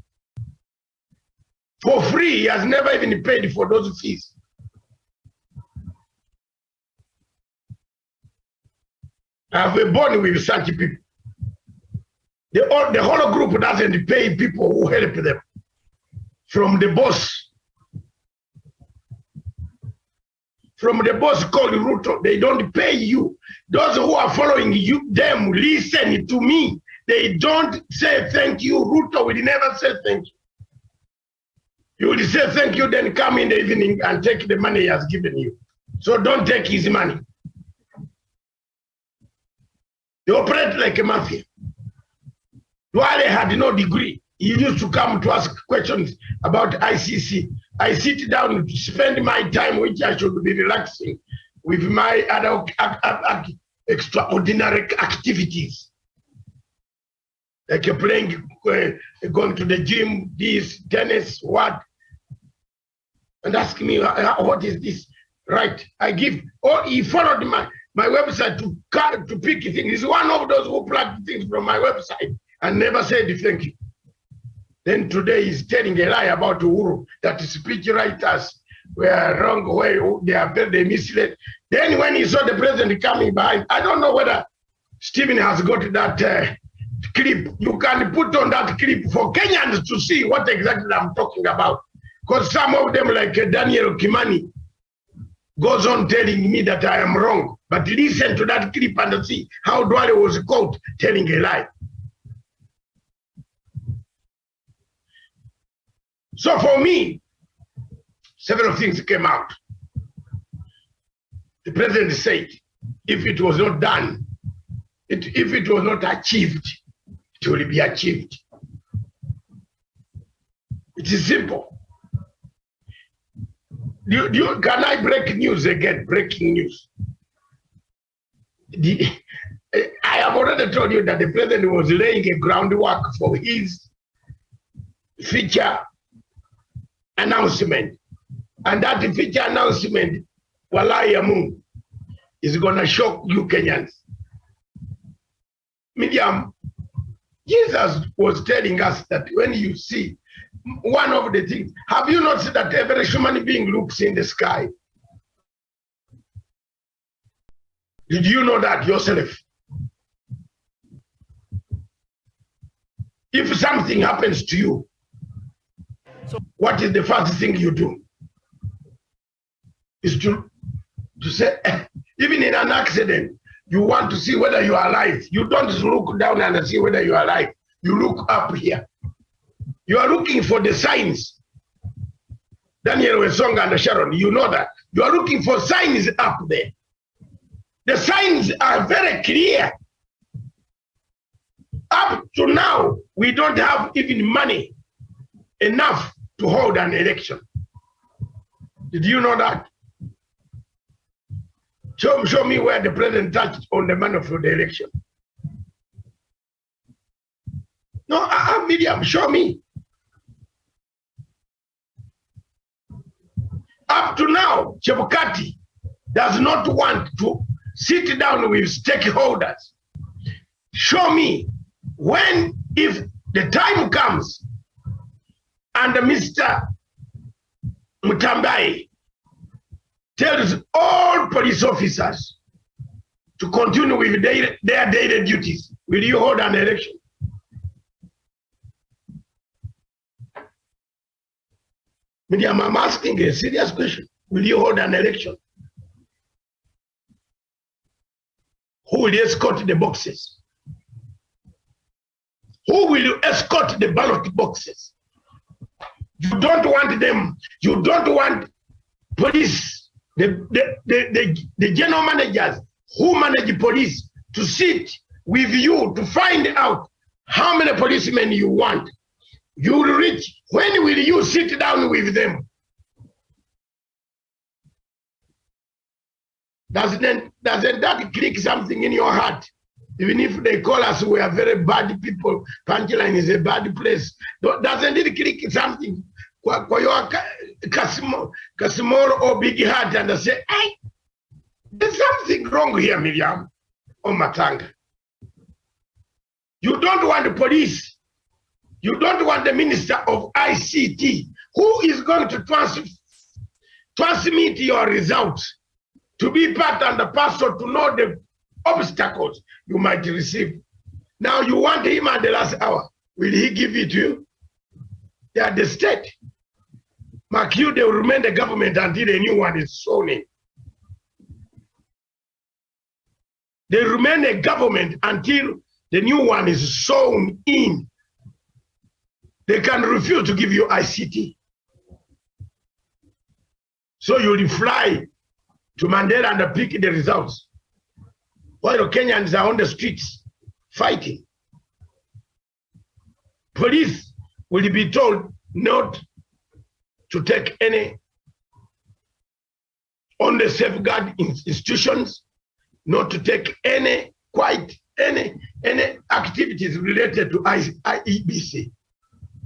For free, he has never even paid for those fees. I have a bond with such people. The whole group doesn't pay people who help them. From the boss. From the boss called Ruto, they don't pay you. Those who are following you, them, listen to me. They don't say thank you. Ruto will never say thank you. You will say thank you, then come in the evening and take the money he has given you. So don't take his money. They operate like a mafia. Duale had no degree. He used to come to ask questions about ICC. I sit down to spend my time, which I should be relaxing, with my other extraordinary activities. Like playing, going to the gym, this, tennis, what? And ask me, what is this? Right, I give, or he followed my website to pick things. He's one of those who plucked things from my website and never said thank you. Then today he's telling a lie about Uhuru, that speech writers were wrong, way they misled. Then when he saw the president coming behind, I don't know whether Stephen has got that clip. You can put on that clip for Kenyans to see what exactly I'm talking about. Because some of them, like Daniel Kimani, goes on telling me that I am wrong. But listen to that clip and see how Duale was caught telling a lie. So for me, several things came out. The president said, if it was not done, if it was not achieved, it will be achieved. It is simple. Can I break news again? Breaking news. I have already told you that the president was laying a groundwork for his future announcement. And that future announcement, Walayamu, is going to shock you Kenyans. Miriam, Jesus was telling us that when you see one of the things, have you noticed that every human being looks in the sky? Did you know that yourself? If something happens to you, what is the first thing you do? Is to say, even in an accident, you want to see whether you are alive. You don't look down and see whether you are alive. You look up here. You are looking for the signs. Daniel Wesonga and Sharon, you know that. You are looking for signs up there. The signs are very clear. Up to now, we don't have even money enough to hold an election. Did you know that? Show me where the president touched on the money for the election. No, Miriam, show me. Up to now, Chebukati does not want to sit down with stakeholders. Show me when, if the time comes, and Mr. Mutambai tells all police officers to continue with their daily duties, will you hold an election? I'm asking a serious question. Will you hold an election? Who will escort the boxes? Who will escort the ballot boxes? You don't want them. You don't want police, the general managers who manage police to sit with you to find out how many policemen you want. You will reach. When will you sit down with them? Doesn't that click something in your heart? Even if they call us, we are very bad people. Punchline is a bad place. Doesn't it click something? Kwa your small or big heart, and I say, hey, there's something wrong here, Miriam or Matanga. You don't want the police. You don't want the Minister of ICT, who is going to transmit your results, to be part and the parcel to know the obstacles you might receive. Now you want him at the last hour. Will he give it to you? They are the state. Mark you, they will remain the government until a new one is sworn in. They remain a government until the new one is sworn in. They can refuse to give you ICT. So you will fly to Mandela and pick the results, while Kenyans are on the streets fighting. Police will be told not to take any on the safeguard institutions, not to take any activities related to IEBC.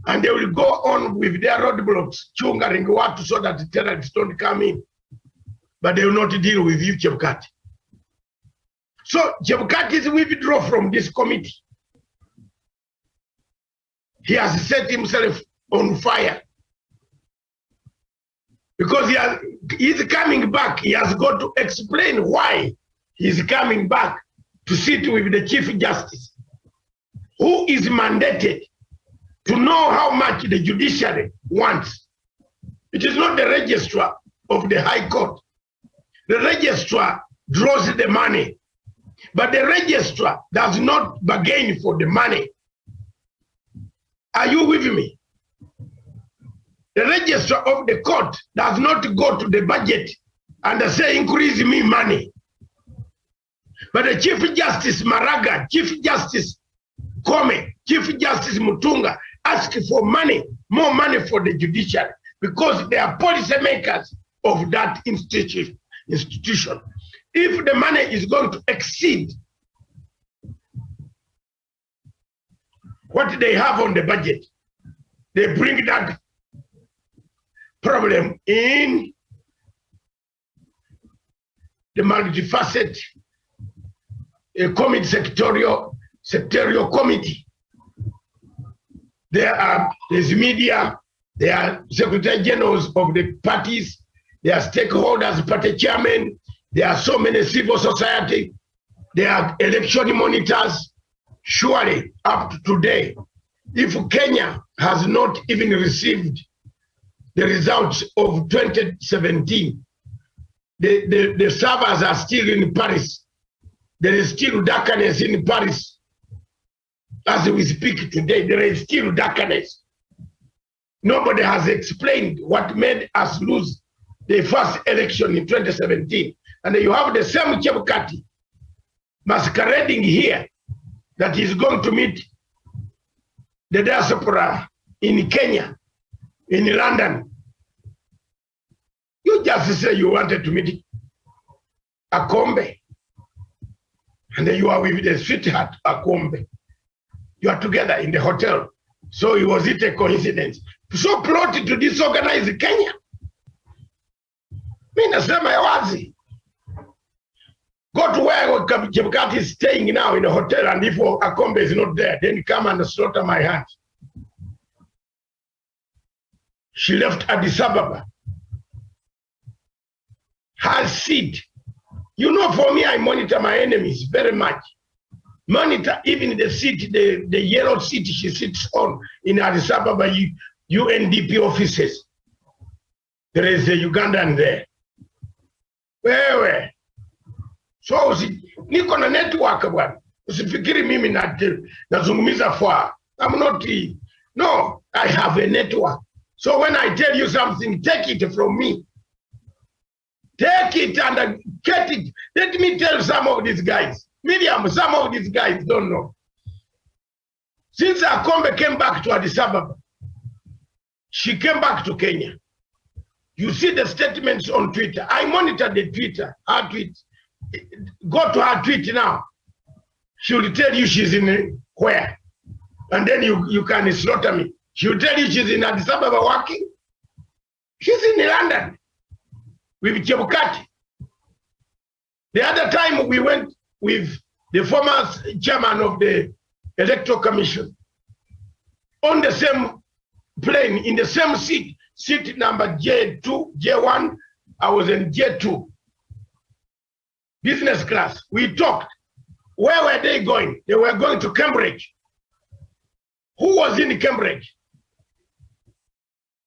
And they will go on with their roadblocks, chungering what so that the terrorists don't come in. But they will not deal with you, Chebukati. So Chebukati is withdrawn from this committee. He has set himself on fire. Because he's coming back. He has got to explain why he's coming back to sit with the Chief Justice, who is mandated to know how much the judiciary wants. It is not the registrar of the High Court. The registrar draws the money, but the registrar does not bargain for the money. Are you with me? The registrar of the court does not go to the budget and say, increase me money. But the Chief Justice Maraga, Chief Justice Kome, Chief Justice Mutunga ask for money, more money for the judiciary, because they are policy makers of that institution. If the money is going to exceed what they have on the budget, they bring that problem in the multifaceted committee, sectorial committee. There's media, there are secretary generals of the parties, there are stakeholders, party chairmen, there are so many civil society, there are election monitors. Surely, up to today, if Kenya has not even received the results of 2017, the servers are still in Paris. There is still darkness in Paris. As we speak today, there is still darkness. Nobody has explained what made us lose the first election in 2017. And you have the same Chebukati masquerading here that is going to meet the diaspora in Kenya, in London. You just say you wanted to meet Akombe, and then you are with the sweetheart Akombe. You are together in the hotel. So was it a coincidence? So plotted to disorganize Kenya. Mimi nasema ya wazi. Go to where Chebukati is staying now in a hotel, and if Akombe is not there, then come and slaughter my hand. She left Addis Ababa. Her seat. You know, for me, I monitor my enemies very much. Monitor even the seat, the yellow seat she sits on in Addis Ababa UNDP offices. There is a Ugandan there. Wewe. So niko na network bwana. Usifikiri mimi nazungumza for. I'm not. No, I have a network. So when I tell you something, take it from me. Take it and get it. Let me tell some of these guys. Miriam, some of these guys don't know. Since Akombe came back to Addis Ababa, she came back to Kenya. You see the statements on Twitter. I monitored the Twitter, her tweet. Go to her tweet now. She will tell you she's in where. And then you can slaughter me. She will tell you she's in Addis Ababa working. She's in London with Chebukati. The other time we went with the former chairman of the Electoral Commission on the same plane, in the same seat number J2, J1, I was in J2, business class. We talked. Where were they going? They were going to Cambridge. Who was in Cambridge?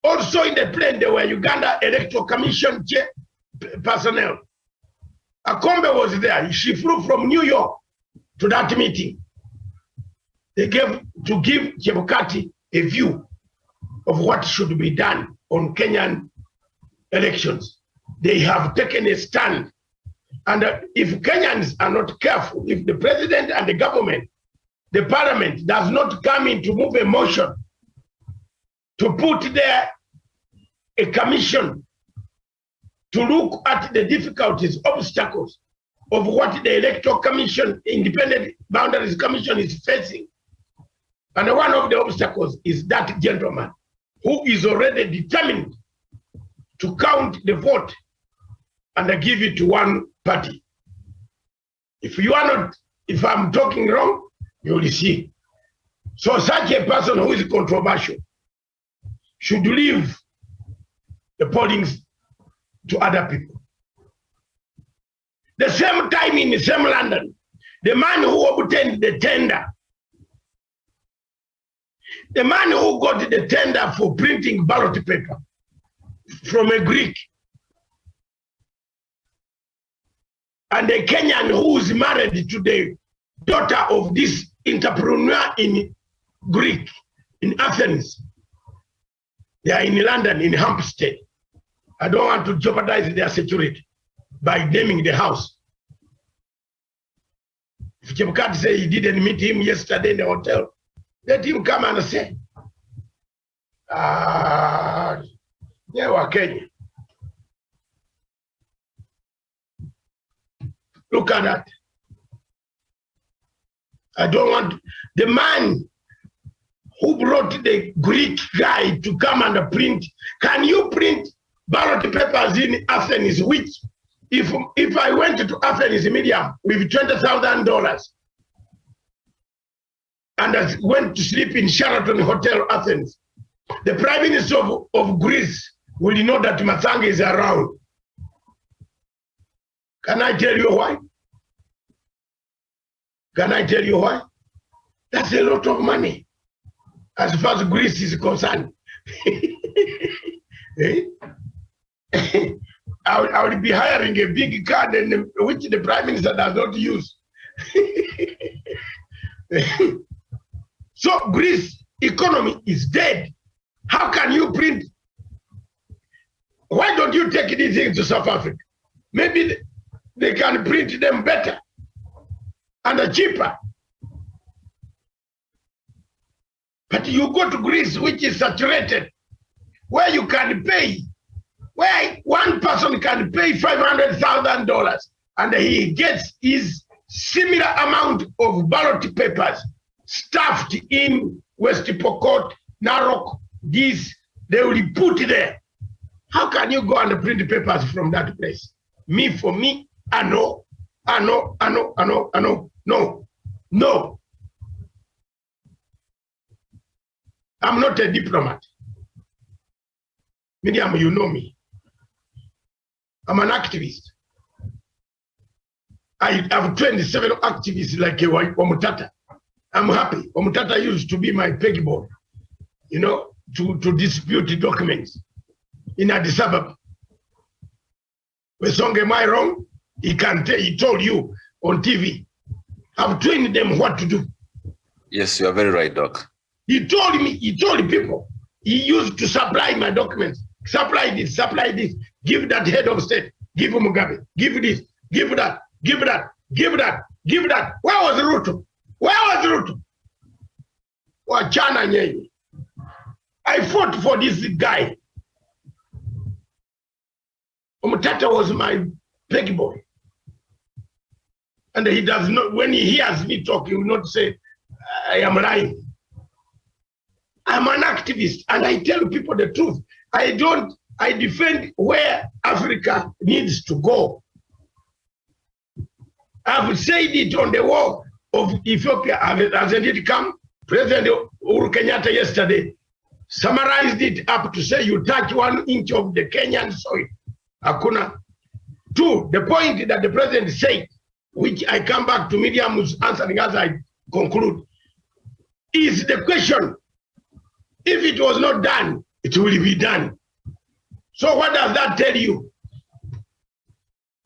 Also in the plane, there were Uganda Electoral Commission personnel. Akombe was there. She flew from New York to that meeting. They gave to give Chebukati a view of what should be done on Kenyan elections. They have taken a stand. And if Kenyans are not careful, if the president and the government, the parliament does not come in to move a motion to put there a commission to look at the difficulties, obstacles of what the Electoral Commission, Independent Boundaries Commission is facing. And one of the obstacles is that gentleman who is already determined to count the vote and give it to one party. If you are not, if I'm talking wrong, you will see. So such a person who is controversial should leave the pollings to other people. The same time in the same London, the man who obtained the tender, the man who got the tender for printing ballot paper from a Greek, and a Kenyan who is married to the daughter of this entrepreneur in Greek, in Athens. They are in London, in Hampstead. I don't want to jeopardize their security by naming the house. If Chebukati say he didn't meet him yesterday in the hotel, let him come and say, yeah, we're Kenya. Look at that. I don't want the man who brought the Greek guy to come and print. Can you print ballot papers in Athens, which if I went to Athens Medium with $20,000 and I went to sleep in Sheraton Hotel, Athens, the Prime Minister of Greece will know that Matanga is around. Can I tell you why? Can I tell you why? That's a lot of money as far as Greece is concerned. I would be hiring a big car which the Prime Minister does not use. So Greece economy is dead. How can you print? Why don't you take these things to South Africa? Maybe they can print them better and cheaper. But you go to Greece, which is saturated, where you can pay, where one person can pay $500,000 and he gets his similar amount of ballot papers stuffed in West Pokot, Narok, this, they will put there. How can you go and print papers from that place? For me, I know. No. I'm not a diplomat. Miriam, you know me. I'm an activist. I have 27 activists like Omutata. I'm happy. Omutata used to be my pegboard, you know, to dispute the documents in Addis Ababa. Wesong, am I wrong? He told you on TV. I've trained them what to do. Yes, you are very right, Doc. He told people, he used to supply my documents. Supply this, give that head of state, give Mugabe, give this, give that. Where was Ruto? wachana nyenye. I fought for this guy. Umtata was my peggy boy. And he does not, when he hears me talk, he will not say, I am lying. I'm an activist and I tell people the truth. I defend where Africa needs to go. I've said it on the war of Ethiopia, hasn't it come? President Uhuru Kenyatta yesterday summarized it up to say you touch 1 inch of the Kenyan soil. Hakuna. 2, the point that the president said, which I come back to Miriam's answering as I conclude, is the question, if it was not done, it will be done. So what does that tell you?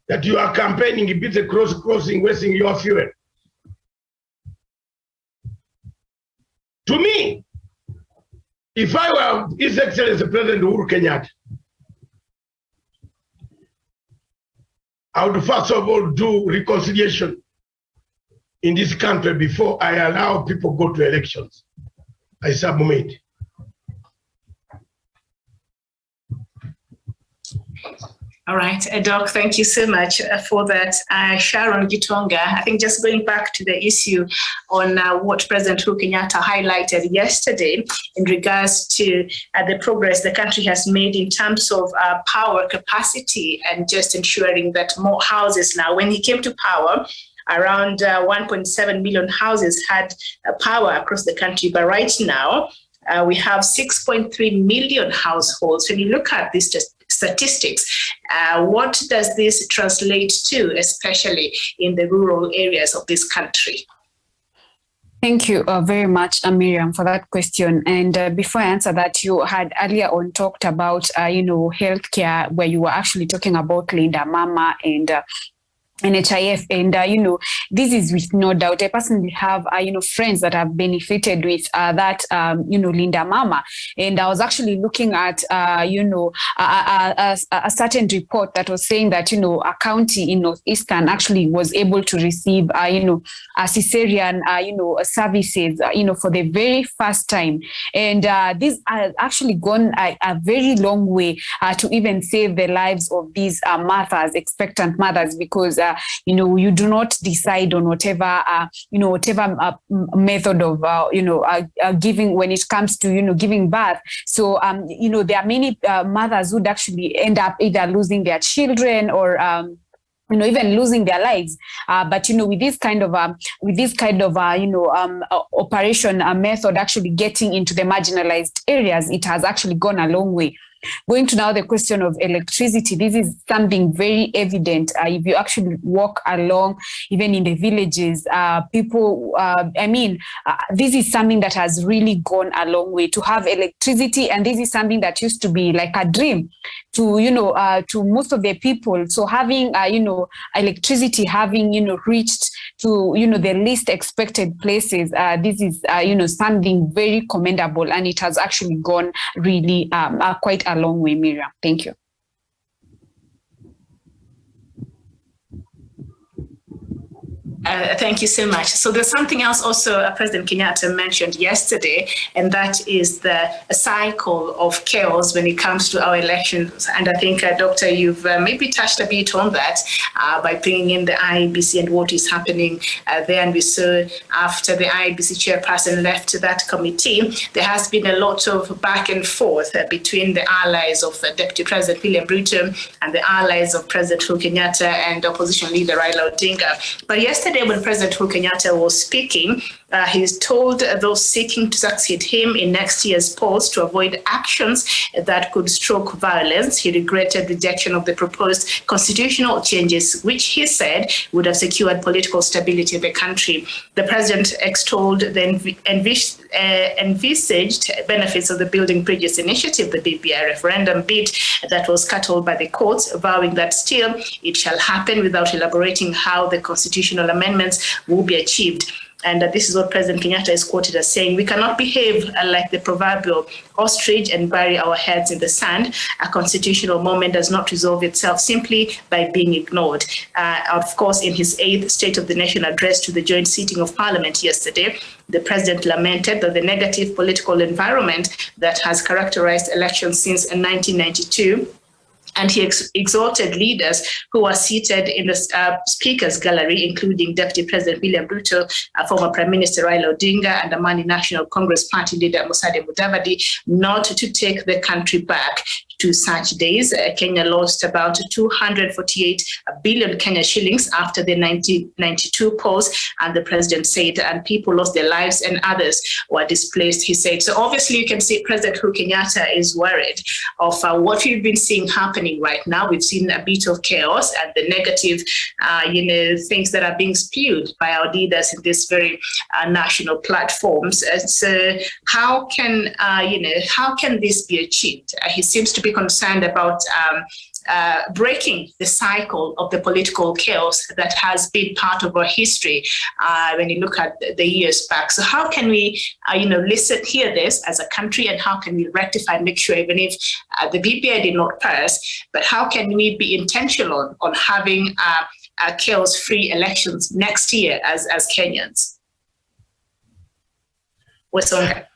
That you are campaigning, it's a crossing, wasting your fuel. To me, if I were His Excellency President Uhuru Kenyatta, I would first of all do reconciliation in this country before I allow people go to elections. I submit. All right, Doc, thank you so much for that. Sharon Gitonga, I think just going back to the issue on what President Uhuru Kenyatta highlighted yesterday in regards to the progress the country has made in terms of power capacity and just ensuring that more houses now, when he came to power, around 1.7 million houses had power across the country, but right now we have 6.3 million households. When you look at these statistics, what does this translate to, especially in the rural areas of this country? Thank you very much, Miriam, for that question. And before I answer that, you had earlier on talked about, healthcare, where you were actually talking about Linda Mama and NHIF, and this is with no doubt. I personally have friends that have benefited with that Linda Mama, and I was actually looking at a certain report that was saying that a county in Northeastern actually was able to receive a cesarean services for the very first time, and this has actually gone a very long way to even save the lives of these mothers, expectant mothers, because you do not decide on whatever method of giving when it comes to giving birth. So there are many mothers who'd actually end up either losing their children or even losing their lives. But with this kind of operation method actually getting into the marginalized areas, it has actually gone a long way. Going to now the question of electricity, this is something very evident. If you actually walk along, even in the villages, people, this is something that has really gone a long way to have electricity. And this is something that used to be like a dream to most of the people. So having, electricity, having, reached to, the least expected places, this is, something very commendable. And it has actually gone really quite a long way, Miriam. Thank you. Thank you so much. So there's something else also President Kenyatta mentioned yesterday, and that is the cycle of chaos when it comes to our elections. And I think, Doctor, you've maybe touched a bit on that by bringing in the IEBC and what is happening there. And we saw after the IEBC chairperson left that committee, there has been a lot of back and forth between the allies of Deputy President William Ruto and the allies of President Uhuru Kenyatta and opposition leader Raila Odinga. But yesterday, when President Uhuru Kenyatta was speaking, he's told those seeking to succeed him in next year's polls to avoid actions that could stoke violence. He regretted rejection of the proposed constitutional changes, which he said would have secured political stability in the country. The president extolled the envisaged benefits of the Building Bridges initiative, the BBI referendum bid that was scuttled by the courts, vowing that still it shall happen without elaborating how the constitutional amendments will be achieved. And this is what President Kenyatta is quoted as saying: "We cannot behave like the proverbial ostrich and bury our heads in the sand. A constitutional moment does not resolve itself simply by being ignored." Of course, in his 8th State of the Nation address to the joint sitting of Parliament yesterday, The president lamented that the negative political environment that has characterized elections since 1992, and he exhorted leaders who are seated in the speakers gallery, including Deputy President William Ruto, former Prime Minister Raila Odinga, and the Mani National Congress Party leader Musalia Mudavadi, not to take the country back to such days. Kenya lost about 248 billion Kenya shillings after the 1992 polls, and the president said, and people lost their lives and others were displaced, he said. So obviously you can see President Uhuru Kenyatta is worried of what we've been seeing happening right now. We've seen a bit of chaos and the negative, things that are being spewed by our leaders in this very national platforms. So how can this be achieved? He seems to be concerned about breaking the cycle of the political chaos that has been part of our history when you look at the years back. So how can we, hear this as a country, and how can we rectify and make sure, even if the BBI did not pass, but how can we be intentional on having chaos-free elections next year as Kenyans? What's on that?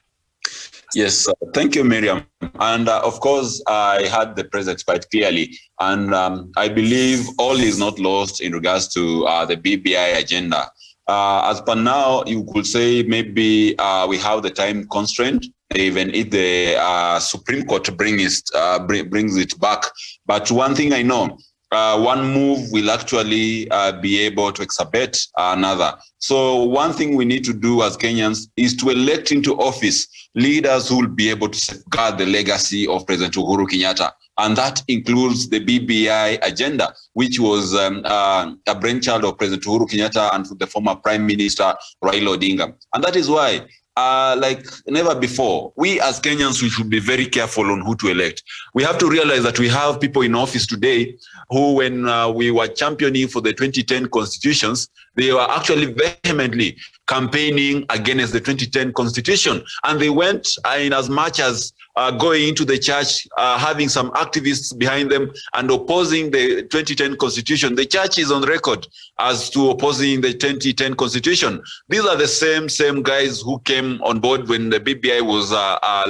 Yes, thank you, Miriam. And of course, I heard the president quite clearly. And I believe all is not lost in regards to the BBI agenda. As per now, you could say maybe we have the time constraint, even if the Supreme Court brings it back. But one thing I know, one move will actually be able to exacerbate another. So one thing we need to do as Kenyans is to elect into office leaders who will be able to safeguard the legacy of President Uhuru Kenyatta. And that includes the BBI agenda, which was a brainchild of President Uhuru Kenyatta and the former Prime Minister Raila Odinga. And that is why, like never before, we as Kenyans, we should be very careful on who to elect. We have to realize that we have people in office today who, when we were championing for the 2010 constitutions, they were actually vehemently campaigning against the 2010 constitution. And they went in as much as going into the church, having some activists behind them and opposing the 2010 constitution. The church is on record as to opposing the 2010 constitution. These are the same guys who came on board when the BBI was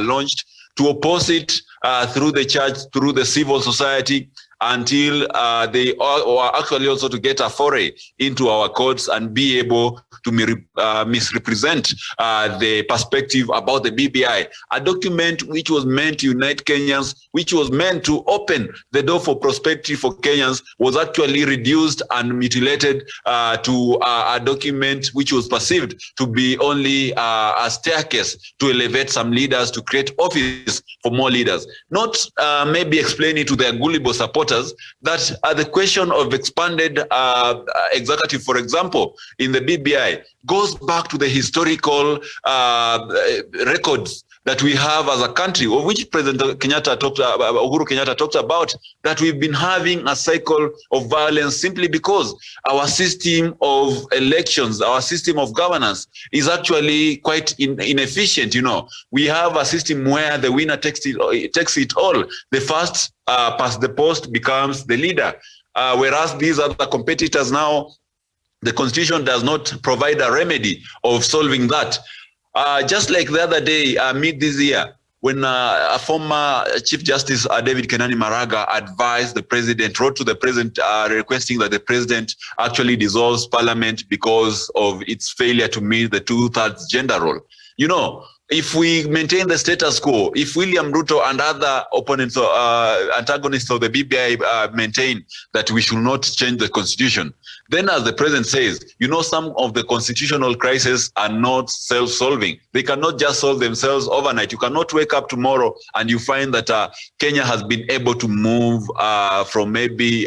launched to oppose it through the church, through the civil society, until they were actually also to get a foray into our courts and be able to misrepresent the perspective about the BBI, a document which was meant to unite Kenyans, which was meant to open the door for prosperity for Kenyans, was actually reduced and mutilated to a document which was perceived to be only a staircase to elevate some leaders, to create office for more leaders. Not maybe explaining to their gullible supporters that the question of expanded executive, for example, in the BBI, goes back to the historical records that we have as a country, of which President Uhuru Kenyatta talked about, that we've been having a cycle of violence simply because our system of elections, our system of governance is actually quite inefficient. We have a system where the winner takes it all. The first past the post becomes the leader. Whereas these other competitors now, the constitution does not provide a remedy of solving that. Just like the other day, mid this year, when a former Chief Justice David Kenani Maraga advised the president, wrote to the president requesting that the president actually dissolves parliament because of its failure to meet the 2/3 gender role. If we maintain the status quo, if William Ruto and other opponents or antagonists of the BBI maintain that we should not change the constitution, then as the president says, some of the constitutional crises are not self-solving. They cannot just solve themselves overnight. You cannot wake up tomorrow and you find that Kenya has been able to move from maybe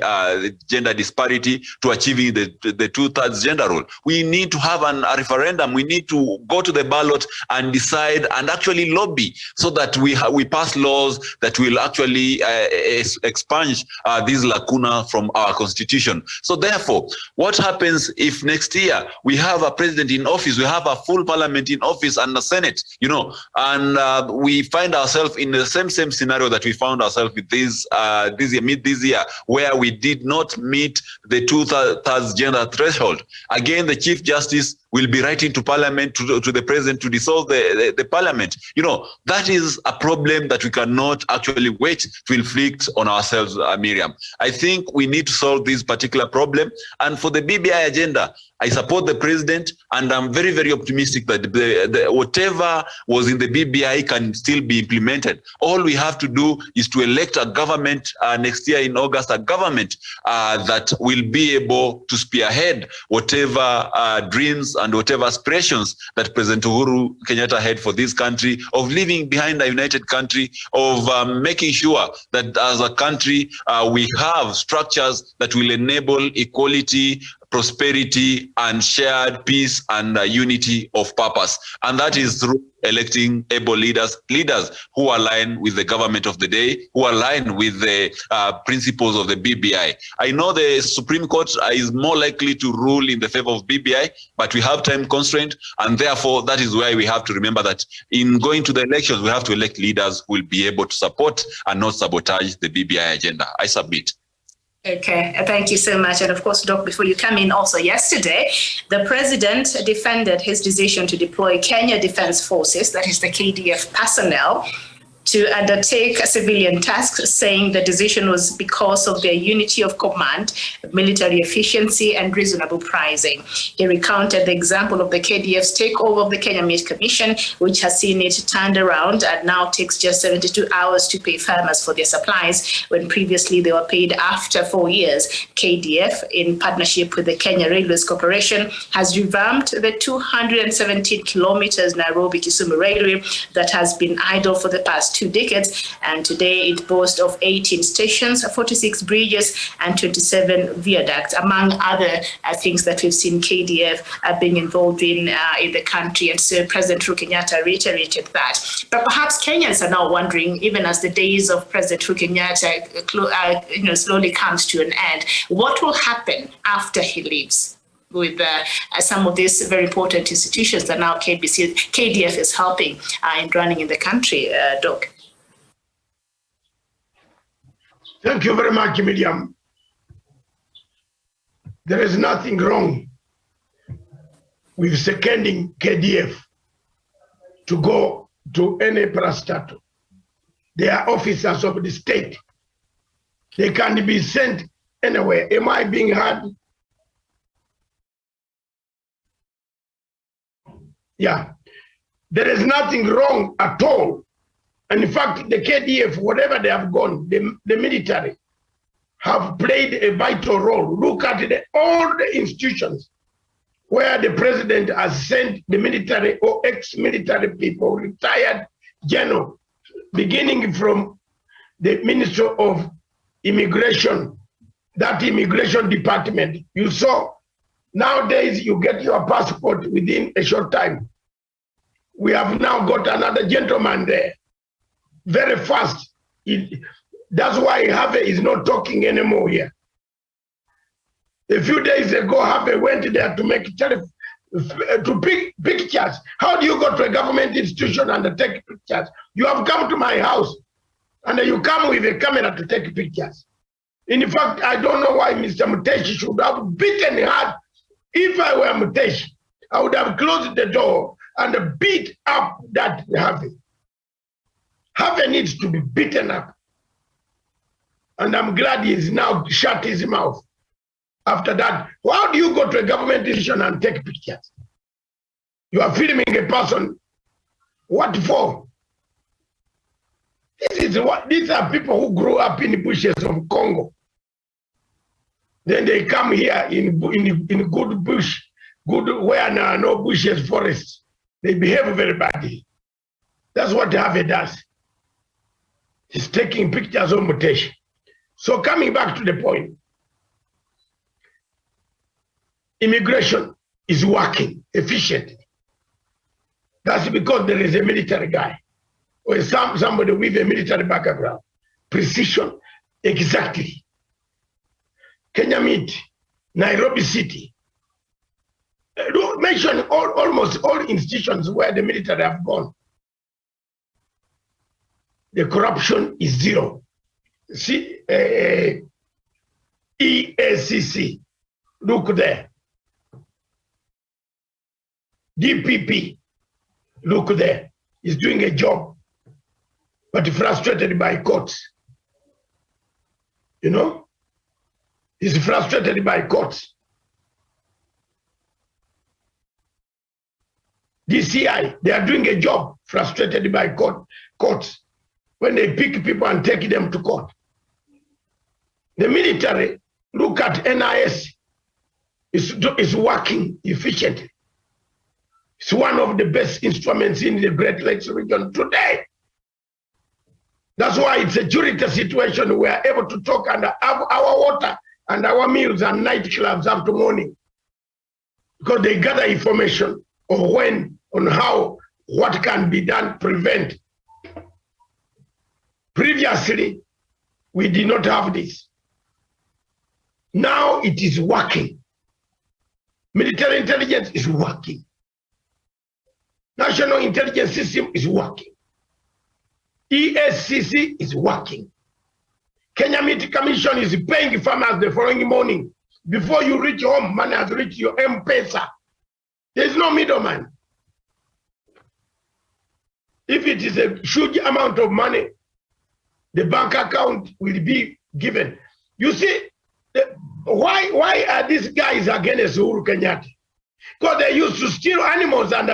gender disparity to achieving the 2/3 gender rule. We need to have a referendum. We need to go to the ballot and decide and actually lobby so that we pass laws that will actually expunge these lacuna from our constitution. So therefore, What happens if next year we have a president in office, we have a full parliament in office and the Senate, and we find ourselves in the same scenario that we found ourselves with this year, where we did not meet the 2/3 gender threshold. Again, the Chief Justice will be writing to Parliament, to the President, to dissolve the Parliament. That is a problem that we cannot actually wait to inflict on ourselves, Miriam. I think we need to solve this particular problem. And for the BBI agenda, I support the President, and I'm very, very optimistic that whatever was in the BBI can still be implemented. All we have to do is to elect a government next year in August, a government that will be able to spearhead whatever dreams and whatever aspirations that President Uhuru Kenyatta had for this country, of leaving behind a united country, of making sure that as a country we have structures that will enable equality, prosperity, and shared peace and unity of purpose. And that is through electing able leaders who align with the government of the day, who align with the principles of the BBI. I know the Supreme Court is more likely to rule in the favor of BBI, but we have time constraint, and therefore that is why we have to remember that in going to the elections, we have to elect leaders who will be able to support and not sabotage the BBI agenda. I submit. Okay, thank you so much. And of course, Doc, before you come in, also yesterday, the president defended his decision to deploy Kenya Defence Forces, that is the KDF personnel, to undertake civilian tasks, saying the decision was because of their unity of command, military efficiency, and reasonable pricing. He recounted the example of the KDF's takeover of the Kenya Meat Commission, which has seen it turned around and now takes just 72 hours to pay farmers for their supplies, when previously they were paid after 4 years. KDF, in partnership with the Kenya Railways Corporation, has revamped the 217 kilometers Nairobi-Kisumu railway that has been idle for the past 2 decades, and today it boasts of 18 stations, 46 bridges, and 27 viaducts, among other things that we've seen KDF being involved in the country. And so President Uhuru Kenyatta reiterated that. But perhaps Kenyans are now wondering, even as the days of President Uhuru Kenyatta slowly comes to an end, what will happen after he leaves with some of these very important institutions that now KDF is helping in running in the country, Doc? Thank you very much, Miriam. There is nothing wrong with seconding KDF to go to any parastatal. They are officers of the state. They can be sent anywhere. Am I being heard? Yeah, there is nothing wrong at all. And in fact, the KDF, whatever they have gone, the military have played a vital role. Look at all the institutions where the president has sent the military or ex-military people, retired general, beginning from the Ministry of Immigration, that immigration department. You saw nowadays you get your passport within a short time. We have now got another gentleman there, very fast. That's why Harvey is not talking anymore here. A few days ago, Harvey went there to make pictures. How do you go to a government institution and take pictures? You have come to my house, and you come with a camera to take pictures. In fact, I don't know why Mr. Muteshi should have beaten hard. If I were Muteshi, I would have closed the door and beat up that Harvey. Harvey needs to be beaten up. And I'm glad he's now shut his mouth. After that, how do you go to a government institution and take pictures? You are filming a person. What for? These are people who grew up in the bushes of Congo. Then they come here in good bush, good where there are no bushes, forests. They behave very badly. That's what Harvey does. He's taking pictures of Muteshi. So coming back to the point, immigration is working efficiently. That's because there is a military guy or somebody with a military background. Precision, exactly. Kenya Meat Nairobi City. Mention almost all institutions where the military have gone. The corruption is zero. See, EACC, look there. DPP, look there. Is doing a job, but frustrated by courts. You know? He's frustrated by courts. DCI, they are doing a job, frustrated by courts when they pick people and take them to court. The military, look at NIS, is working efficiently. It's one of the best instruments in the Great Lakes region today. That's why it's a security situation. We are able to talk and have our water and our meals and nightclubs up to morning. Because they gather information on when, on how, what can be done, prevent. Previously, we did not have this. Now it is working. Military intelligence is working. National intelligence system is working. ESCC is working. Kenya Meat Commission is paying farmers the following morning. Before you reach home, money has reached your M-Pesa. There is no middleman. If it is a huge amount of money, the bank account will be given. You see, why are these guys against Uhuru Kenyatta? Because they used to steal animals and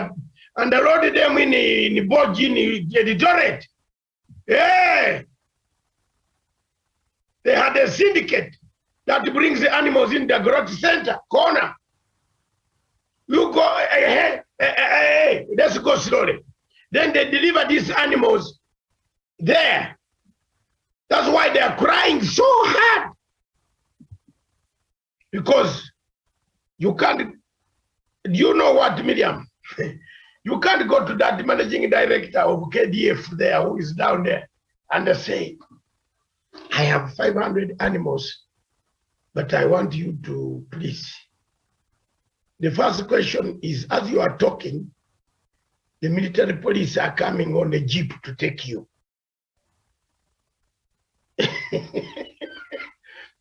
load them in boat in the turret. Yeah. They had a syndicate that brings the animals in the growth center corner. You go, hey, let's go slowly. Then they deliver these animals there. That's why they are crying so hard. Because you can't, you know what, Miriam? You can't go to that managing director of KDF there who is down there and say, I have 500 animals, but I want you to please. The first question is, as you are talking, the military police are coming on a jeep to take you.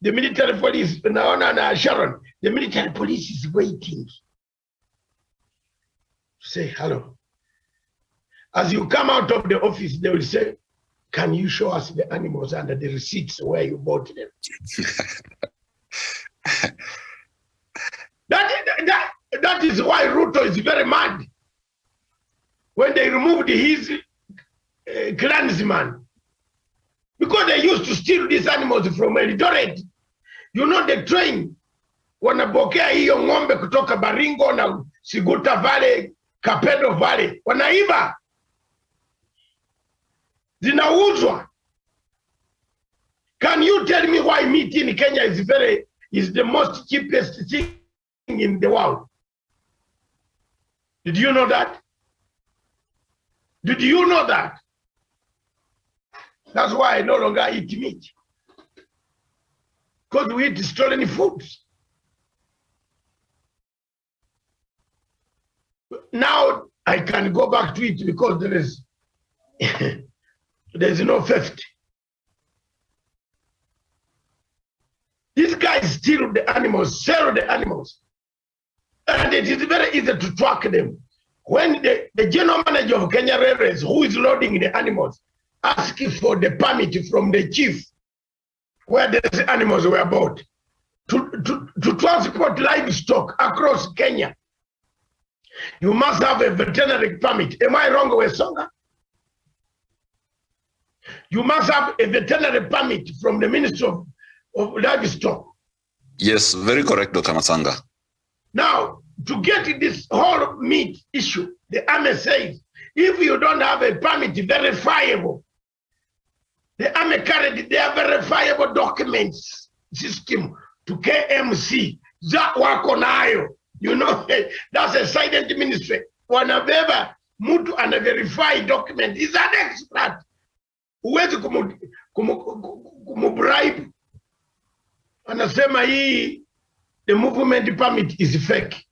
The military police, Sharon, the military police is waiting. Say hello. As you come out of the office, they will say, can you show us the animals and the receipts where you bought them? That is why Ruto is very mad. When they removed his clansman, because they used to steal these animals from Eldoret. You know the train, wanapokea hiyo ng'ombe kutoka Baringo na Siguta Valley, Kapedo Valley, wanaiba. Zinauzwa. Can you tell me why meat in Kenya is the most cheapest thing in the world? Did you know that? Did you know that? That's why I no longer eat meat. Because we eat stolen foods. Now I can go back to it because there's no theft. These guys steal the animals, sell the animals. And it is very easy to track them. When the general manager of Kenya Railways, who is loading the animals, asking for the permit from the chief where the animals were bought to transport livestock across Kenya, you must have a veterinary permit. Am I wrong, Wesonga? You must have a veterinary permit from the Ministry of Livestock. Yes, very correct, Dr. Masanga. Now, to get this whole meat issue, the army says, if you don't have a permit verifiable, the army carried their verifiable documents system to KMC. That work on IO. You know, that's a silent ministry. Wanabeba mtu ana verify document. He's an expert. Huwezi kumubribe. Anasema hii the movement permit is fake.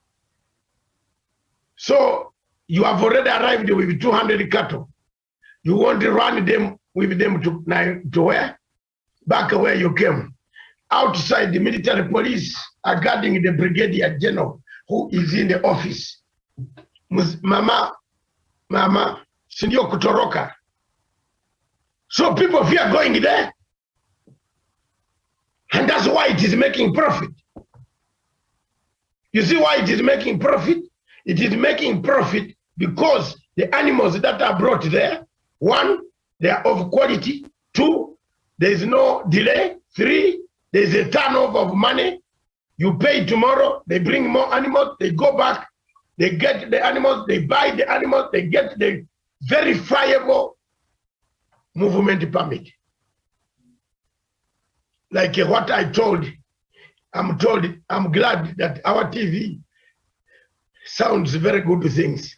So you have already arrived with 200 cattle. You want to run them with them to where? Back where you came. Outside, the military police are guarding the brigadier general who is in the office. Mama, sindio kutoroka. So people fear going there. And that's why it is making profit. You see why it is making profit? It is making profit because the animals that are brought there, 1, they are of quality. 2, there is no delay. 3, there is a turnover of money. You pay tomorrow, they bring more animals, they go back, they get the animals, they buy the animals, they get the verifiable movement permit. Like what I told, I'm glad that our TV sounds very good things.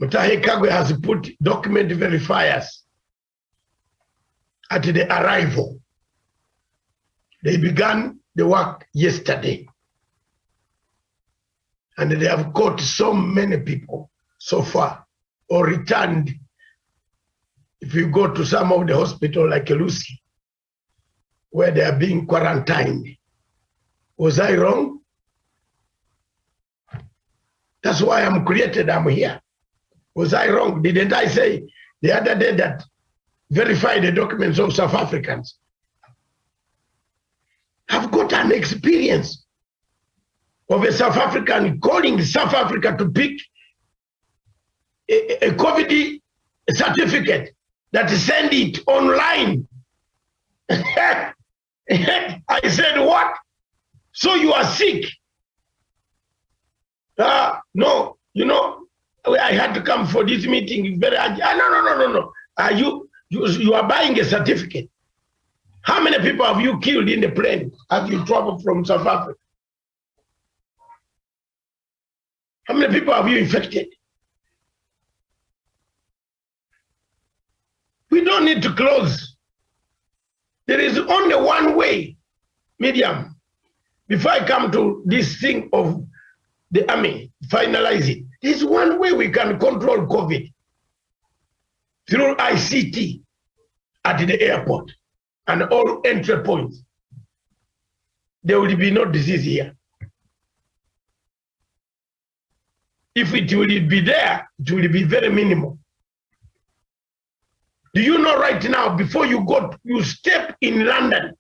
Mutahi Kagwe has put document verifiers at the arrival. They began the work yesterday. And they have caught so many people so far, or returned. If you go to some of the hospitals like Lucy, where they are being quarantined. Was I wrong? That's why I'm created, I'm here. Was I wrong? Didn't I say the other day that verify the documents of South Africans? I've got an experience of a South African calling South Africa to pick a COVID certificate that send it online. I said, what? So you are sick? No, you know, I had to come for this meeting. Very no. You are buying a certificate. How many people have you killed in the plane as you travel from South Africa? How many people have you infected? We don't need to close. There is only one way, Medium. Before I come to this thing of the army, finalize it. There's one way we can control COVID through ICT at the airport and all entry points. There will be no disease here. If it will be there, it will be very minimal. Do you know right now, before you go, you step in London,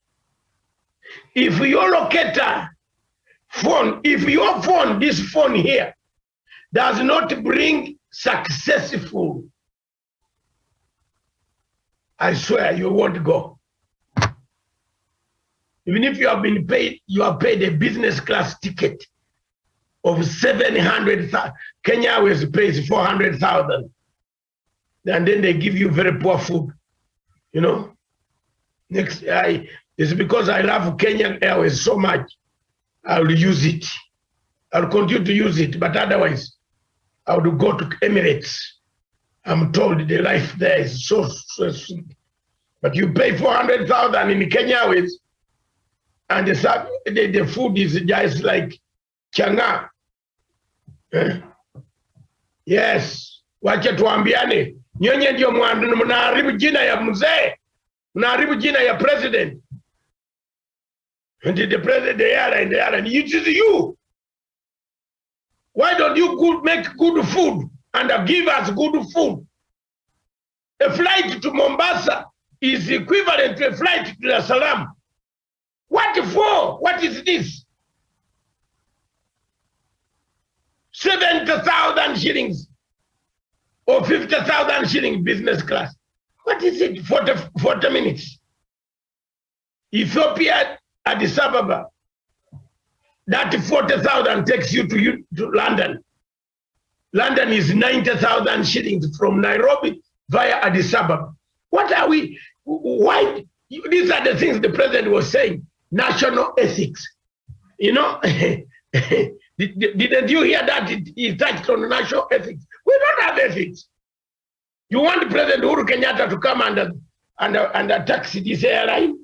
if your locator phone, if your phone, this phone here, does not bring successful, I swear you won't go. Even if you have been paid, you are paid a business class ticket of 700,000. Kenya Airways pays 400,000. And then they give you very poor food, you know. Next, it's because I love Kenyan Airways so much. I'll use it. I'll continue to use it, but otherwise, I would go to Emirates. I'm told the life there is so sweet. But you pay 400,000 in Kenya Airways, and the food is just like changa. Yes, wacha tuambiane. Nyonye ndio mnaharibu jina ya mzee, mnaharibu jina ya president. And the president, the airline, it is you. Why don't you make good food and give us good food? A flight to Mombasa is equivalent to a flight to Dar es Salaam. What for? What is this? 70,000 shillings or 50,000 shillings business class. What is it? 40 minutes. Ethiopia, Addis Ababa. That 40,000 takes you to London. London is 90,000 shillings from Nairobi via Addis Ababa. What are we? Why? These are the things the president was saying. National ethics. You know, didn't you hear that? He touched on national ethics. We don't have ethics. You want President Uhuru Kenyatta to come and taxi this airline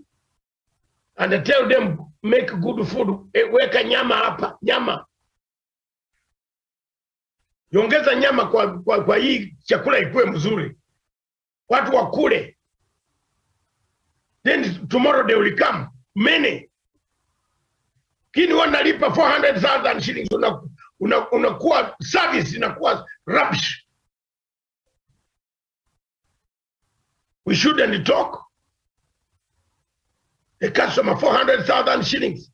and tell them make good food. Weka nyama hapa, nyama. Yongeza nyama kwa hii chakula ikuwe mzuri. Watu wakule. Then tomorrow they will come. Many. Kini wanalipa 400,000 shillings. Unakuwa service, inakuwa rubbish. We shouldn't talk. A customer 400,000 shillings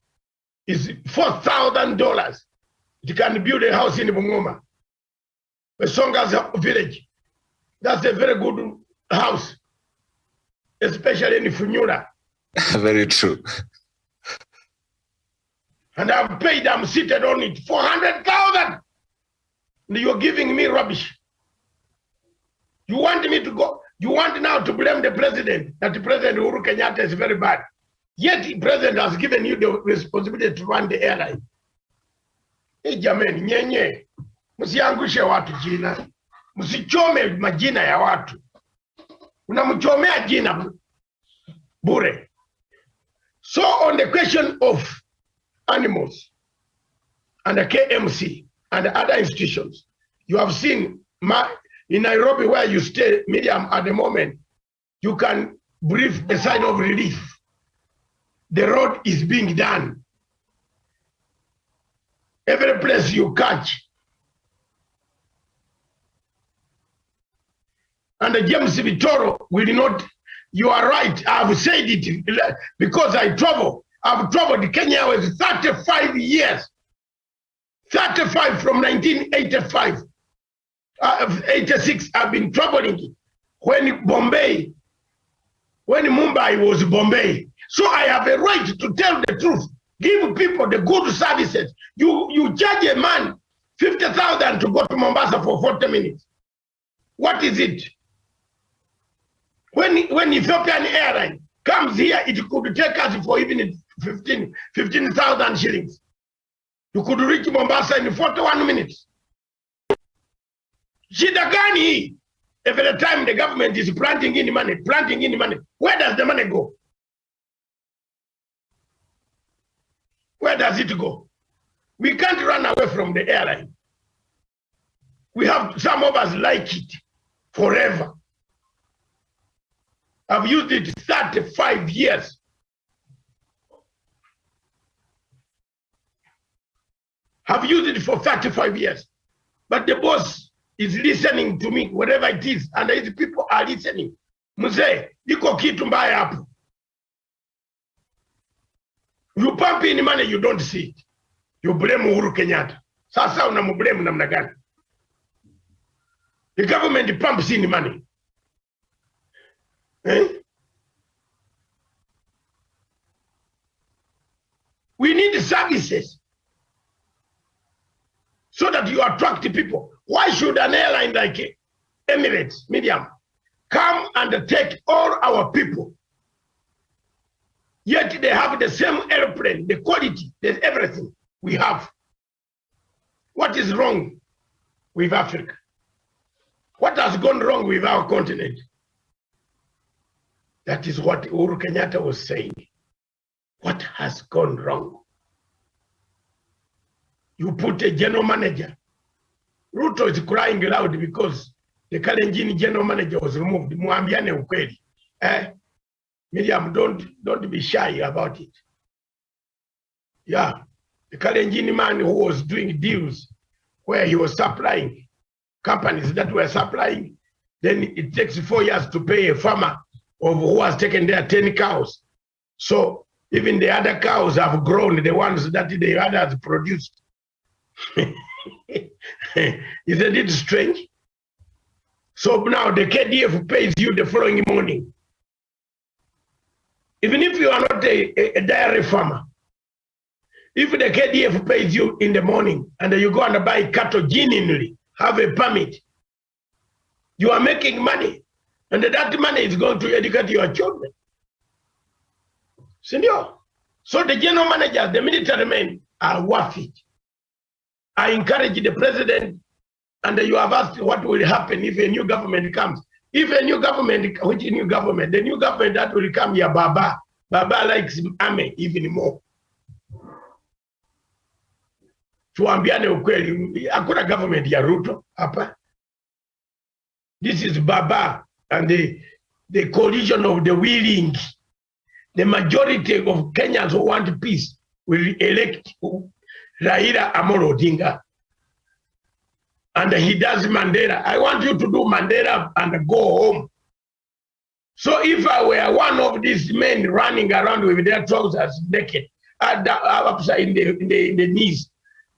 is $4,000. It can build a house in Bungoma. A Songa's village. That's a very good house, especially in Funyura. Very true. And I've paid, I'm seated on it, 400,000. And you're giving me rubbish. You want me to go? You want now to blame the president, that the President Uhuru Kenyatta is very bad. Yet the president has given you the responsibility to run the airline. Hey, jamani, nyenye. Msiangushe watu jina. Msichome majina ya watu. Unamchomea jina bure. So on the question of animals and the KMC and the other institutions, you have seen in Nairobi where you stay, Miriam, at the moment, you can breathe a sign of relief. The road is being done. Every place you catch. And the James Vitoro will not, you are right, I've said it because I travel. I've traveled Kenya with 35 years. 35 from 1985. 86, I've been traveling when Mumbai was Bombay. So I have a right to tell the truth. Give people the good services. You charge a man 50,000 to go to Mombasa for 40 minutes. What is it? When Ethiopian Airline comes here, it could take us for even 15,000 shillings. You could reach Mombasa in 41 minutes. Shida gani hii? Every time the government is planting in money, where does the money go? Where does it go? We can't run away from the airline. We have, some of us like it forever. I've used it 35 years. I've used it for 35 years. But the boss is listening to me, whatever it is, and his people are listening. Mzee, iko kitu mbaya hapo. You pump in money, you don't see it. You blame Uhuru Kenyatta. Sasa unamublame namna gani? The government pumps in money. We need services so that you attract people. Why should an airline like Emirates, Medium, come and take all our people? Yet they have the same airplane, the quality, there's everything we have. What is wrong with Africa? What has gone wrong with our continent? That is what Uhuru Kenyatta was saying. What has gone wrong? You put a general manager. Ruto is crying loud because the Kalenjin general manager was removed. Muambiane ukweli. Miriam, don't be shy about it. Yeah, the Kalenjin man who was doing deals where he was supplying companies that were supplying, then it takes 4 years to pay a farmer who has taken their 10 cows. So even the other cows have grown, the ones that the others produced. Isn't it strange? So now the KDF pays you the following morning. Even if you are not a dairy farmer, if the KDF pays you in the morning and you go and buy cattle genuinely, have a permit, you are making money. And that money is going to educate your children. Senor. So the general managers, the military men are worth it. I encourage the president, and you have asked what will happen if a new government comes. If a new government, which new government? The new government that will come here, Baba likes army even more. tuambiane ukweli, hakuna government ya Ruto hapa. This is Baba and the coalition of the willing. The majority of Kenyans who want peace will elect Raila Amolo Odinga. And he does Mandela. I want you to do Mandela and go home. So if I were one of these men running around with their trousers naked, upside in the knees,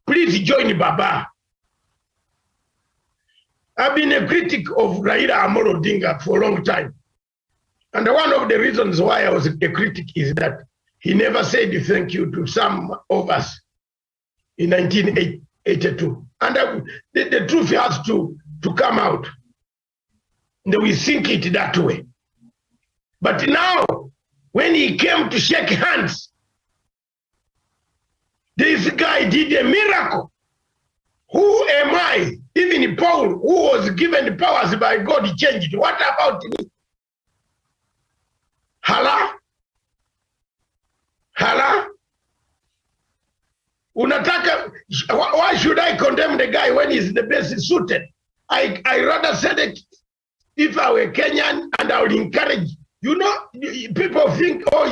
please join Baba. I've been a critic of Raila Amolo Odinga for a long time. And one of the reasons why I was a critic is that he never said thank you to some of us in 1982. And the truth has to come out. And we think it that way. But now, when he came to shake hands, this guy did a miracle. Who am I? Even Paul, who was given the powers by God, he changed. What about me? Hala? Hala? Unataka, why should I condemn the guy when he's the best suited? I rather said it if I were Kenyan, and I would encourage. You know, people think, oh,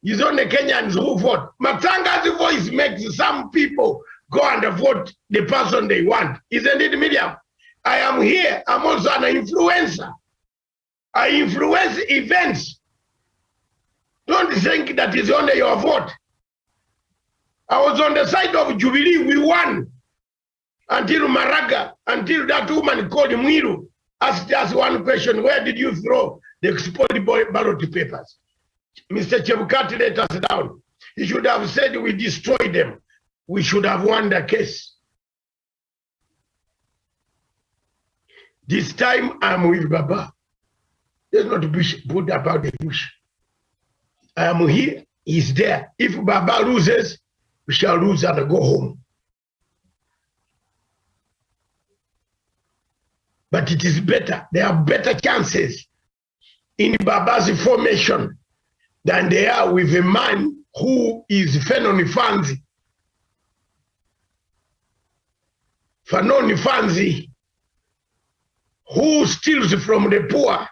he's only Kenyans who vote. Matanga's voice makes some people go and vote the person they want. Isn't it, Miriam? I am here. I'm also an influencer. I influence events. Don't think that is only your vote. I was on the side of Jubilee. We won until Maraga, until that woman called Mwiru asked us one question: where did you throw the exploded ballot papers? Mr. Chebukati let us down. He should have said we destroyed them. We should have won the case. This time I'm with Baba. There's not put about the bush. I am here, he's there. If Baba loses, we shall lose and go home. But it is better. There are better chances in Baba's formation than they are with a man who is Fenoni Fanzi. Fenoni Fanzi, who steals from the poor,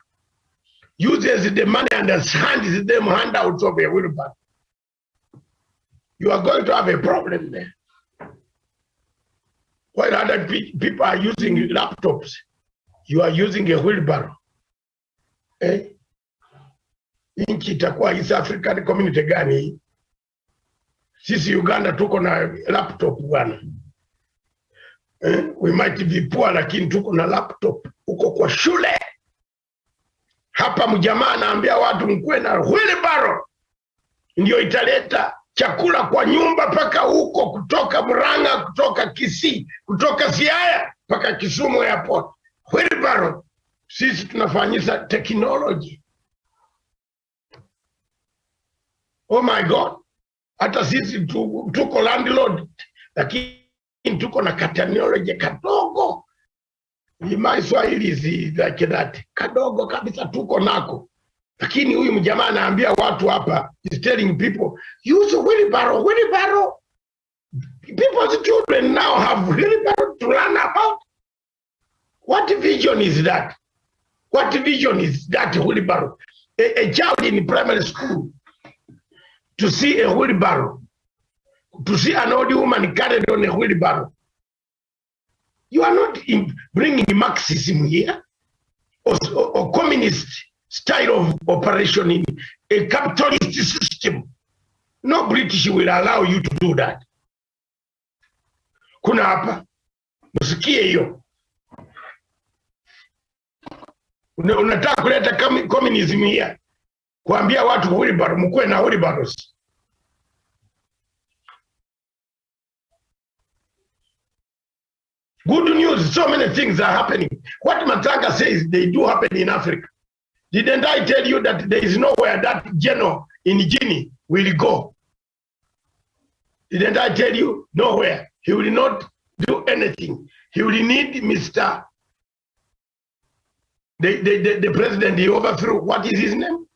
uses the money and hands them handouts of a wheelbarrow. You are going to have a problem there. While other people are using laptops, you are using a wheelbarrow. Eh? Nchi itakuwa East African Community gani? Sisi Uganda tuko na laptop bwana. We might be poor lakini tuko na laptop. Uko kwa shule. Hapa mjamaa anaambia watu mkwe na wheelbarrow ndio italeta chakula kwa nyumba paka huko, kutoka Murang'a, kutoka Kisii, kutoka Siaya paka Kisumu airport. Wheelbarrow. Sisi tunafanyisa technology. Oh my God. Hata sisi tuko landlord lakini tuko na technology kadogo. My Swahili is like that. Kadogo kabisa tuko nako. Lakini huyu mjamaa anaambia watu hapa, is telling people, use a wheelbarrow, wheelbarrow. People's children now have wheelbarrow to learn about. What vision is that? What vision is that wheelbarrow? A child in primary school to see a wheelbarrow, to see an old woman carried on a wheelbarrow. You are not bringing Marxism here or communist style of operation in a capitalist system. No British will allow you to do that. Kuna hapa, musikie hiyo. Unataka kuleta communism here, kuambia watu wheelbarrow, mkwe na wheelbarrows. Good news, so many things are happening. What Matanga says, they do happen in Africa. Didn't I tell you that there is nowhere that general in Guinea will go? Didn't I tell you? Nowhere. He will not do anything. He will need Mr. The president he overthrew. What is his name?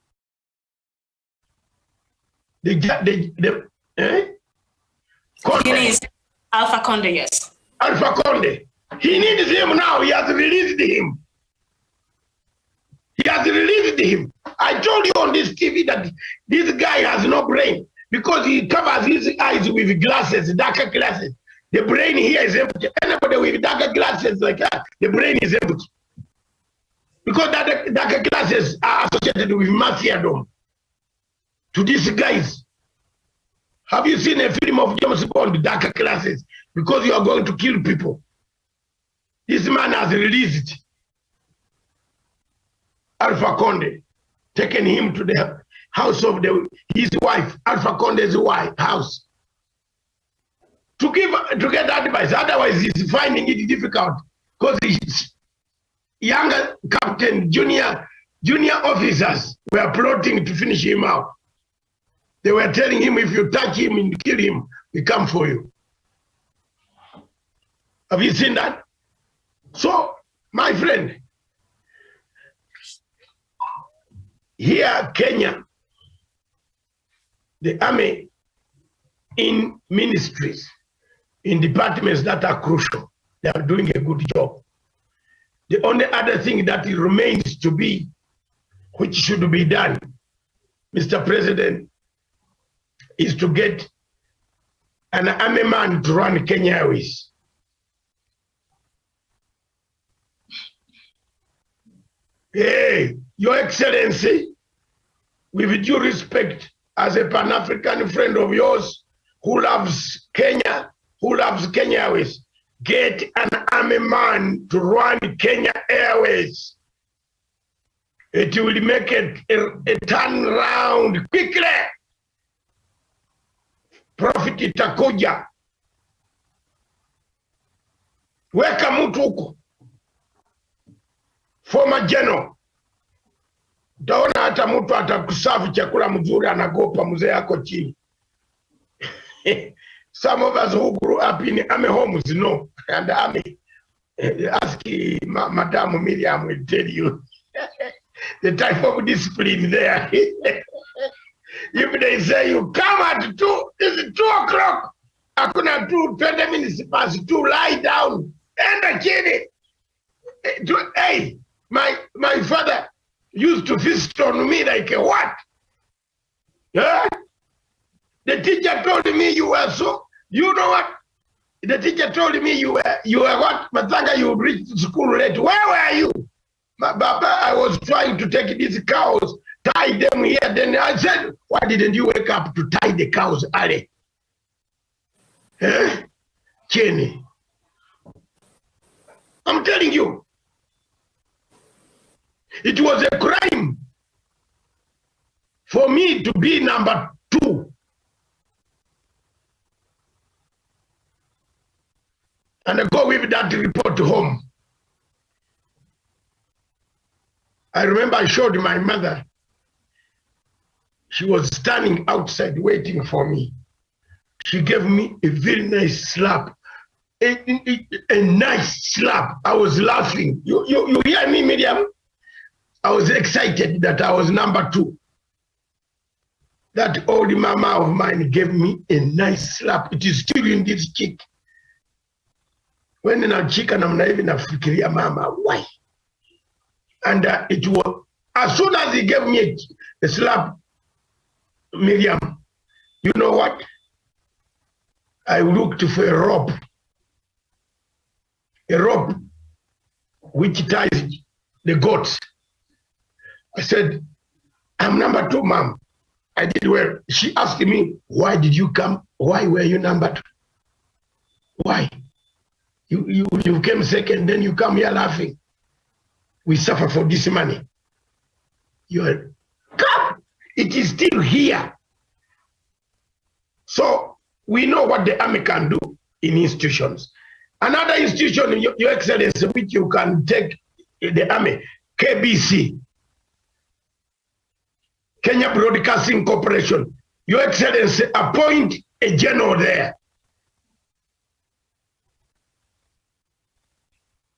Alpha Conde, yes. Alpha Conde. He needs him now. He has released him. He has released him. I told you on this TV that this guy has no brain because he covers his eyes with glasses, darker glasses. The brain here is empty. Anybody with darker glasses like that, the brain is empty. Because that darker glasses are associated with martyrdom. To these guys. Have you seen a film of James Bond, darker glasses? Because you are going to kill people. This man has released Alpha Conde, taken him to the house of his wife, Alpha Conde's house, to get advice. Otherwise, he's finding it difficult because his younger captain, junior officers were plotting to finish him out. They were telling him, if you touch him and kill him, we come for you. Have you seen that? So, my friend, here, Kenya, the army in ministries, in departments that are crucial, they are doing a good job. The only other thing that remains to be, which should be done, Mr. President, is to get an army man to run Kenya Airways. Hey, Your Excellency, with due respect, as a Pan-African friend of yours who loves Kenya, Airways, get an army man to run Kenya Airways. It will make a turnaround quickly. Profit itakuja. Weka mtu huko. Former general. Utaona hata mtu atakusafu chakula mzuri anagopa mzee yako chini. Some of us who grew up in army homes know, and the army, ask Madam Miriam will tell you the type of discipline there. If they say you come at 2, it's 2 o'clock. Akuna 20 minutes past 2, lie down. And chini. Hey, my father used to feast on me like a what? Yeah? The teacher told me you were so, you know what? The teacher told me you were what? Matanga, you reached school late. Where were you? Baba, I was trying to take these cows, tie them here. Then I said, why didn't you wake up to tie the cows early? Eh? Jenny. I'm telling you. It was a crime for me to be number 2. And I go with that report home. I remember I showed my mother. She was standing outside waiting for me. She gave me a very nice slap. A nice slap. I was laughing. You hear me, Miriam? I was excited that I was number 2. That old mama of mine gave me a nice slap. It is still in this cheek. When in a chicken, I'm not even a mama. Why? And it was, as soon as he gave me a slap, Miriam, you know what? I looked for a rope which ties the goats. I said, I'm number 2, mom. I did well. She asked me, why did you come? Why were you number 2? Why? You came second, then you come here laughing. We suffer for this money. Come! It is still here. So we know what the army can do in institutions. Another institution, Your Excellency, which you can take the army, KBC, Kenya Broadcasting Corporation. Your Excellency, appoint a general there.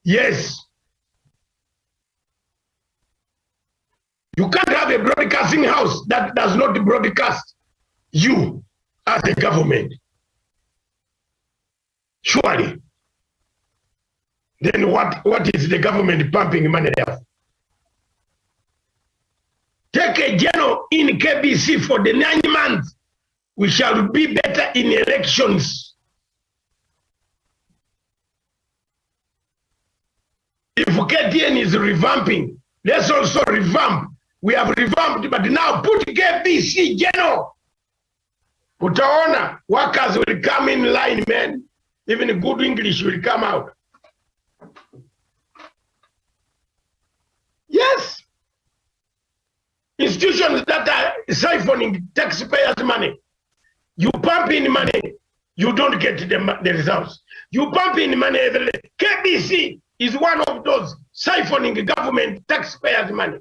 Yes. You can't have a broadcasting house that does not broadcast you as a government. Surely. Then what is the government pumping money there? Take a general in KBC for the 9 months. We shall be better in elections. If KTN is revamping, let's also revamp. We have revamped, but now put KBC general. Utaona, workers will come in line, man. Even good English will come out. Yes. Institutions that are siphoning taxpayers' money. You pump in money, you don't get the results. You pump in money every day. KBC is one of those siphoning government taxpayers' money.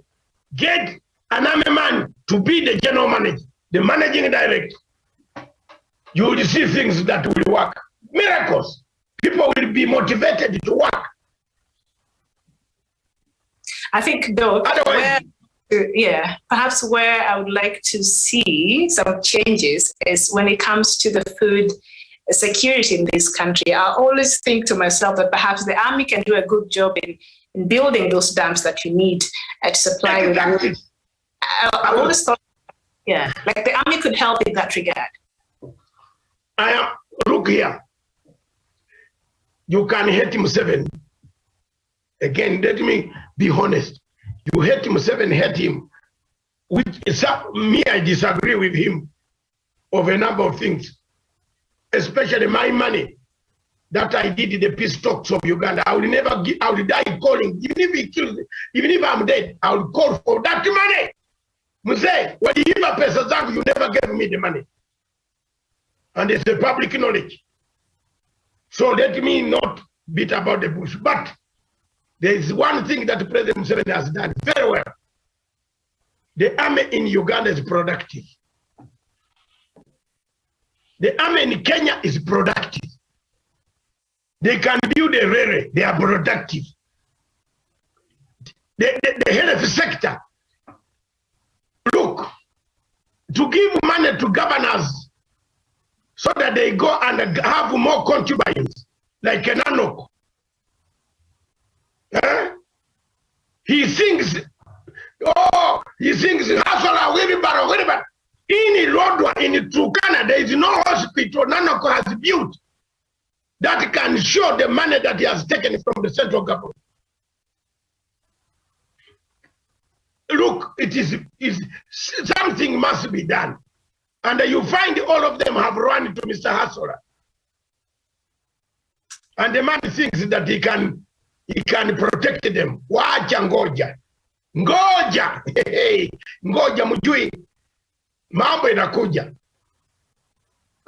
Get an army man to be the general manager, the managing director. You will see things that will work. Miracles. People will be motivated to work. I think, though, perhaps where I would like to see some changes is when it comes to the food security in this country. I always think to myself that perhaps the army can do a good job in building those dams that you need to supply with food. I always thought, like the army could help in that regard. Look here. You can hate Museveni. Again, let me be honest. You hate Museveni, hate him. I disagree with him of a number of things, especially my money that I did in the peace talks of Uganda. I will never give, I will die calling. Even if he kills me, even if I'm dead, I will call for that money. Muse, when you give a person zangu, you never gave me the money. And it's the public knowledge. So let me not beat about the bush. But there is one thing that President Museveni has done very well. The army in Uganda is productive. The army in Kenya is productive. They can build a railway. They are productive. The health sector. Look, to give money to governors so that they go and have more concubines, like Kenanok. He thinks, Hasola, wherever. In Lodwa, in Turkana, there is no hospital Nanoko has built that can show the money that he has taken from the central government. Look, it is something must be done. And you find all of them have run to Mr. Hasola. And the man thinks that he can protect them. Wacha ngoja. Ngoja. Hey, ngoja mjui. Mambo inakuja.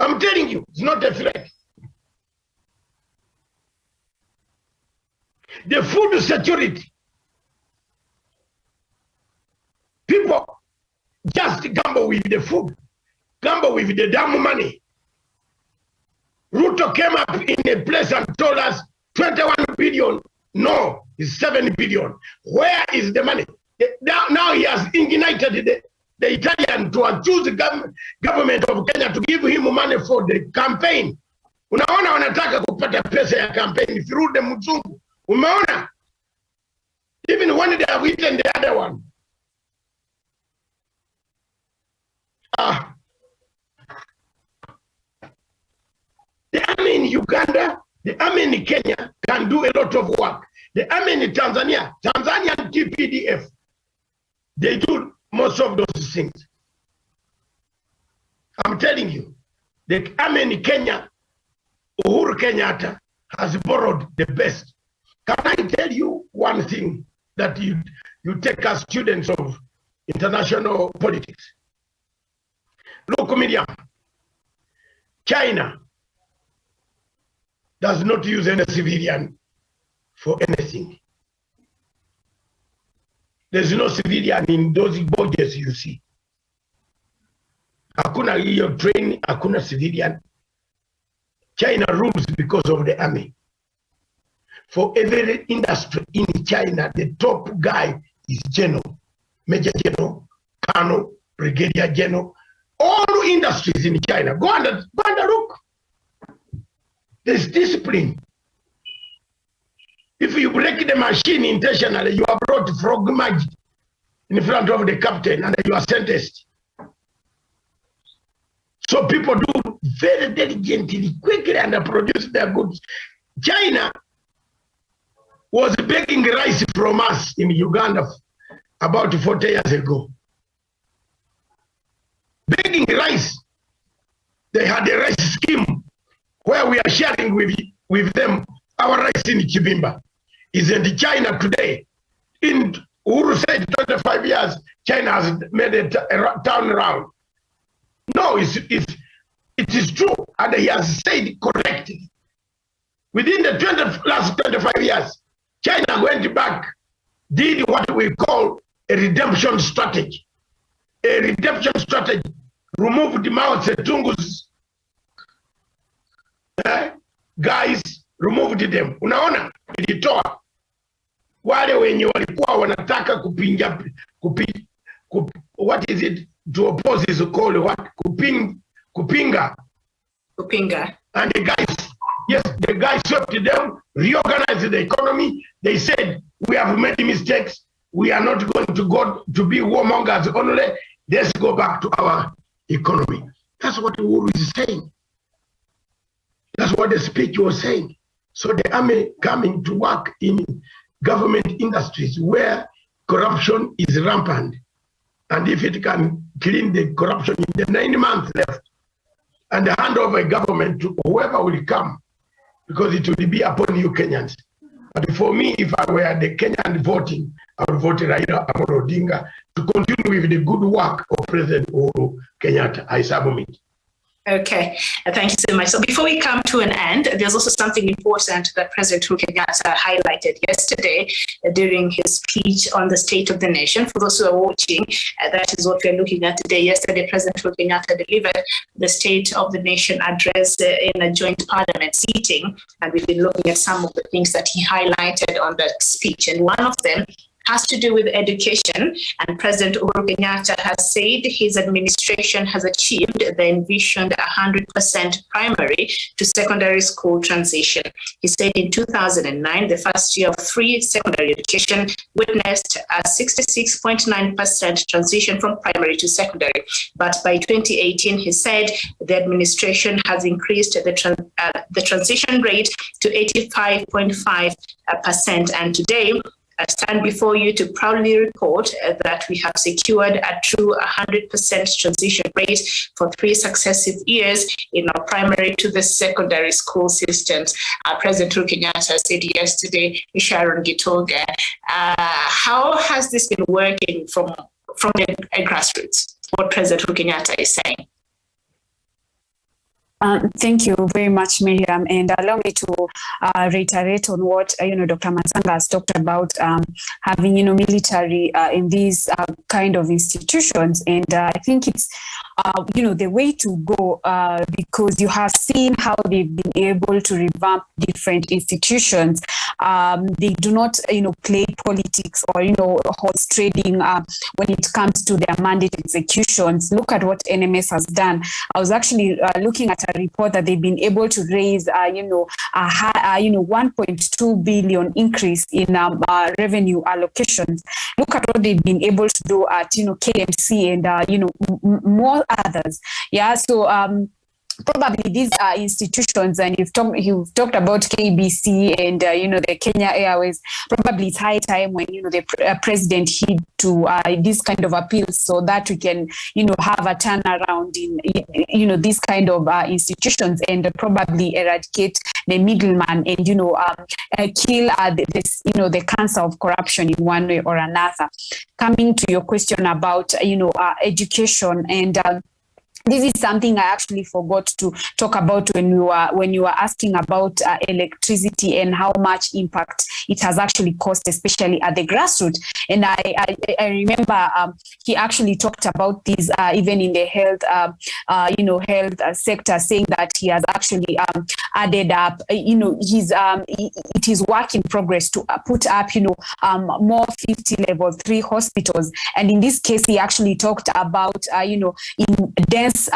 I'm telling you, it's not a threat. The food security. People just gamble with the food. Gamble with the damn money. Ruto came up in a place and told us 21 billion. No, it's 7 billion. Where is the money? Now he has ignited the Italian to accuse the government of Kenya to give him money for the campaign. Unaona wanataka kupata pesa ya campaign through the mzungu. Umeona? Even when they have eaten the other one. The army in Uganda, the army in Kenya can do a lot of work. The army in Tanzania, Tanzanian TPDF, they do most of those things. I'm telling you, the army in Kenya, Uhuru Kenyatta has borrowed the best. Can I tell you one thing that you take as students of international politics? Look, Miriam, China does not use any civilian for anything. There's no civilian in those borders you see. Hakuna hiyo train, hakuna civilian. China rules because of the army. For every industry in China, the top guy is general, major general, colonel, brigadier general. All industries in China, go and look. There's discipline. If you break the machine intentionally, you are brought frog magic in front of the captain and you are sentenced. So people do very diligently, quickly, and produce their goods. China was begging rice from us in Uganda about 40 years ago. Begging rice. They had a rice scheme where we are sharing with them our rice in Chibimba. Is in China today. In Uhuru said 25 years, China has made a turnaround. No, it is true, and he has said correctly. Within the last 25 years, China went back, did what we call a redemption strategy. A redemption strategy removed Mao Zedong's guys, removed them. Unaona, ilitoa wale wenye walikuwa wanataka what is it to oppose is called what? Kupinga. And the guys swept them, reorganized the economy. They said, we have made mistakes. We are not going to go to be warmongers only. Let's go back to our economy. That's what Uhuru is saying. That's what the speech was saying. So the army coming to work in government industries where corruption is rampant. And if it can clean the corruption in the 9 months left and hand over government to whoever will come, because it will be upon you Kenyans. But for me, if I were the Kenyan voting, I would vote Raila Amolo Odinga to continue with the good work of President Uhuru Kenyatta. I submit. Okay, thank you so much. So before we come to an end, there's also something important that President Uhuru Kenyatta highlighted yesterday during his speech on the State of the Nation. For those who are watching, that is what we're looking at today. Yesterday, President Uhuru Kenyatta delivered the State of the Nation address in a joint parliament seating, and we've been looking at some of the things that he highlighted on that speech, and one of them has to do with education, and President Uhuru Kenyatta has said his administration has achieved the envisioned 100% primary to secondary school transition. He said in 2009, the first year of free secondary education witnessed a 66.9% transition from primary to secondary. But by 2018, he said the administration has increased the transition rate to 85.5%, and today, I stand before you to proudly report that we have secured a true 100% transition rate for 3 successive years in our primary to the secondary school systems. President Uhuru Kenyatta said yesterday, Sharon Gitonga. How has this been working from the grassroots? What President Uhuru Kenyatta is saying? Thank you very much, Miriam, and allow me to reiterate on what Dr. Masanga has talked about, having military in these kind of institutions, and I think it's the way to go, because you have seen how they've been able to revamp different institutions. They do not play politics or horse trading when it comes to their mandate executions. Look at what NMS has done. I was actually looking at a report that they've been able to raise, 1.2 billion increase in revenue allocations. Look at what they've been able to do at, KMC and, more others. Yeah. So, probably these are institutions, and you've talked about KBC and the Kenya Airways. Probably it's high time when the president heed to these kind of appeals, so that we can have a turnaround in these kind of institutions, and probably eradicate the middleman and kill the cancer of corruption in one way or another. Coming to your question about education, and this is something I actually forgot to talk about when you were asking about electricity and how much impact it has actually caused, especially at the grassroots. And I remember he actually talked about this even in the health sector, saying that he has actually added up, it is work in progress to put up, more 50 level 3 hospitals. And in this case, he actually talked about, in dense,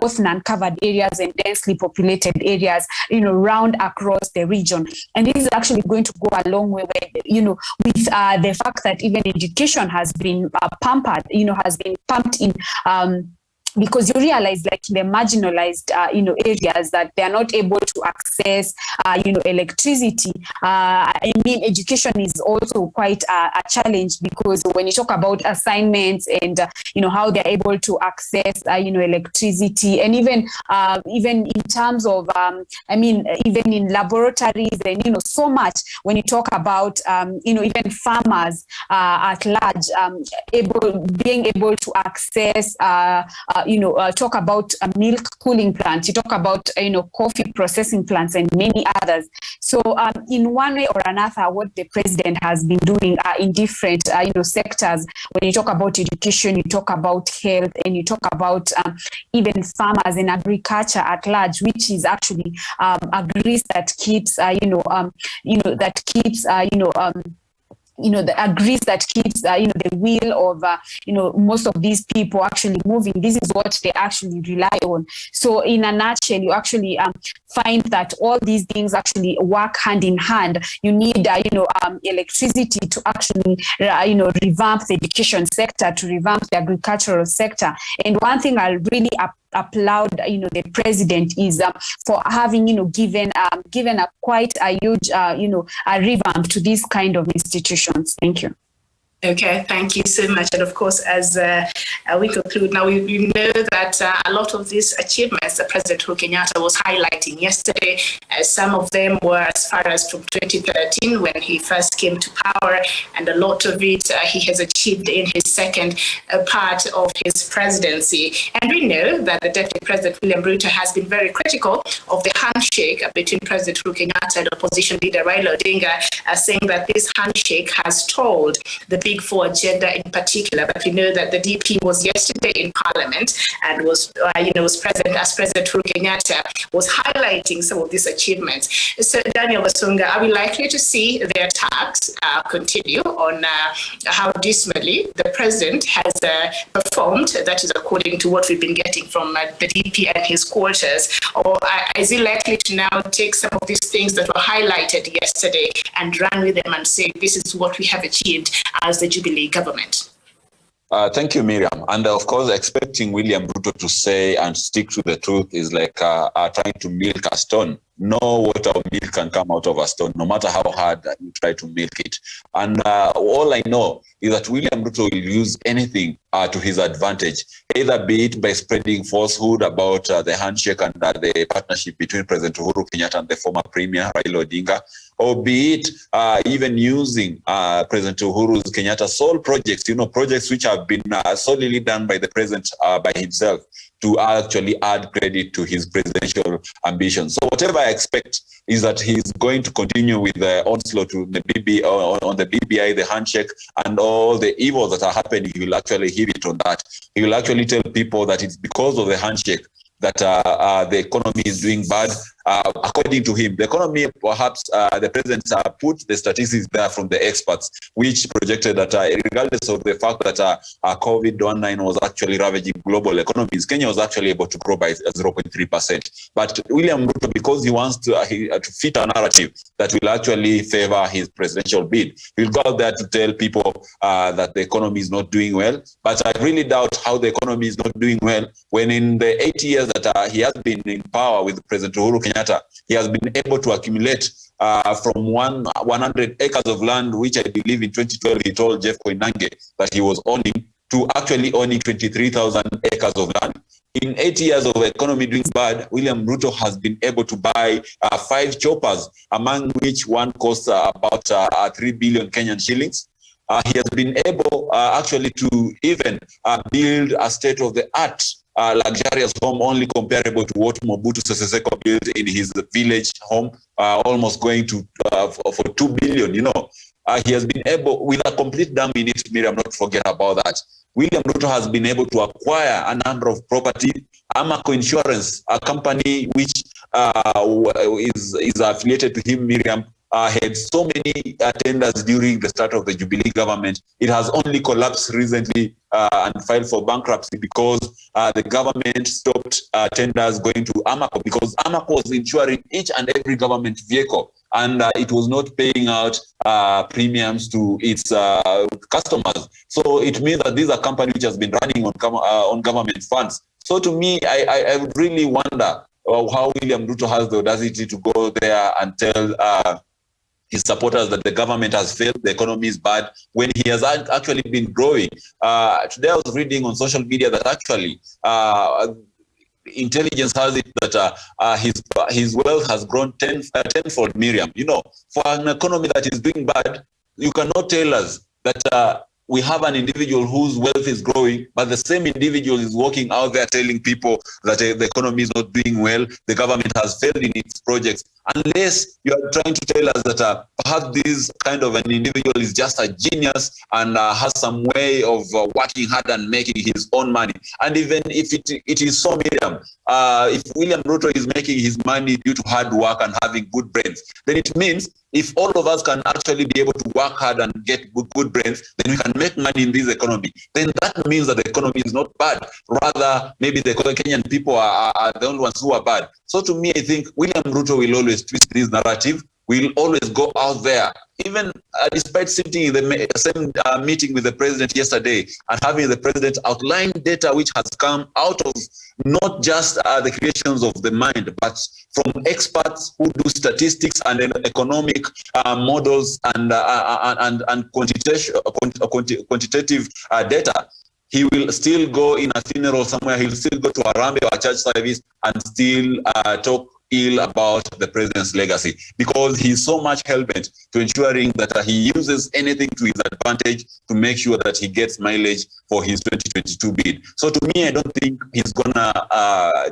both non-covered areas and densely populated areas, round across the region. And this is actually going to go a long way with, with the fact that even education has been pampered, has been pumped in, because you realize, like, the marginalized, areas, that they are not able to access, electricity. I mean, education is also quite a challenge, because when you talk about assignments and, how they're able to access, electricity, and even in terms of, even in laboratories and, so much, when you talk about, even farmers at large, being able to access, talk about milk cooling plants, you talk about, coffee processing plants and many others. So in one way or another, what the president has been doing in different, sectors, when you talk about education, you talk about health, and you talk about even farmers and agriculture at large, which is actually a grease that keeps, the grease that keeps, the wheel of, most of these people actually moving. This is what they actually rely on. So in a nutshell, you actually find that all these things actually work hand in hand. You need, electricity to actually, revamp the education sector, to revamp the agricultural sector. And one thing I'll really applaud, the president is for having, given a quite a huge, a revamp to these kind of institutions. Thank you. Okay, thank you so much. And of course, as we conclude now, we know that a lot of these achievements that President Uhuru Kenyatta was highlighting yesterday, some of them were as far as from 2013 when he first came to power, and a lot of it he has achieved in his second part of his presidency. And we know that the Deputy President William Ruto has been very critical of the handshake between President Uhuru Kenyatta and opposition leader Raila Odinga, saying that this handshake has stalled the Big Four agenda in particular. But we know that the DP was yesterday in Parliament and was present as President Uhuru Kenyatta was highlighting some of these achievements. So, Daniel Basunga, are we likely to see the attacks continue on how dismally the president has performed? That is according to what we've been getting from the DP and his quarters. Or is he likely to now take some of these things that were highlighted yesterday and run with them and say, this is what we have achieved as the Jubilee government? Thank you, Miriam. And of course, expecting William Ruto to say and stick to the truth is like trying to milk a stone. No water or milk can come out of a stone, no matter how hard you try to milk it. And all I know is that William Ruto will use anything to his advantage, either be it by spreading falsehood about the handshake and the partnership between President Uhuru Kenyatta and the former Premier Raila Odinga, or be it even using President Uhuru Kenyatta's sole projects, projects which have been solely done by the president by himself, to actually add credit to his presidential ambitions. So whatever I expect is that he's going to continue with the onslaught to the on the BBI, the handshake, and all the evils that are happening. He will actually heave it on that. He will actually tell people that it's because of the handshake that the economy is doing bad. According to him, the economy, perhaps the president put the statistics there from the experts, which projected that regardless of the fact that COVID-19 was actually ravaging global economies, Kenya was actually able to grow by 0.3%. But William Ruto, because he wants to fit a narrative that will actually favor his presidential bid, he'll go out there to tell people that the economy is not doing well. But I really doubt how the economy is not doing well when in the 8 years that he has been in power with President Uhuru Kenyatta, he has been able to accumulate from 100 acres of land, which I believe in 2012 he told Jeff Koinange that he was owning, to actually owning 23,000 acres of land. In 8 years of economy doing bad, William Ruto has been able to buy 5 choppers, among which one costs about 3 billion Kenyan shillings. He has been able actually to even build a state-of-the-art luxurious home, only comparable to what Mobutu Sese Seko built in his village home, almost going to for 2 billion. He has been able, with a complete dam in it, Miriam, not forget about that. William Ruto has been able to acquire a number of property. Amaco Insurance, a company which is affiliated to him, Miriam, had so many tenders during the start of the Jubilee government. It has only collapsed recently and filed for bankruptcy because the government stopped tenders going to Amaco, because Amaco was insuring each and every government vehicle, and it was not paying out premiums to its customers. So it means that these are companies which has been running on government funds. So to me, I would really wonder how William Ruto has the audacity to go there and tell his supporters that the government has failed, the economy is bad, when he has actually been growing. Today I was reading on social media that actually intelligence has it that his wealth has grown tenfold, Miriam. You know, for an economy that is doing bad, you cannot tell us that we have an individual whose wealth is growing, but the same individual is walking out there telling people that the economy is not doing well, the government has failed in its projects. Unless you are trying to tell us that perhaps this kind of an individual is just a genius and has some way of working hard and making his own money. And even if it is so, Miriam, if William Ruto is making his money due to hard work and having good brains, then it means if all of us can actually be able to work hard and get good brains, then we can make money in this economy. Then that means that the economy is not bad. Rather, maybe the Kenyan people are the only ones who are bad. So to me, I think William Ruto will always twist this narrative. We'll always go out there, even despite sitting in the same meeting with the president yesterday and having the president outline data which has come out of not just the creations of the mind, but from experts who do statistics and economic models and quantitative data. He will still go in a funeral somewhere. He'll still go to a Rambe or a church service and still talk ill about the president's legacy, because he's so much hell-bent to ensuring that he uses anything to his advantage to make sure that he gets mileage for his 2022 bid. So to me, I don't think he's gonna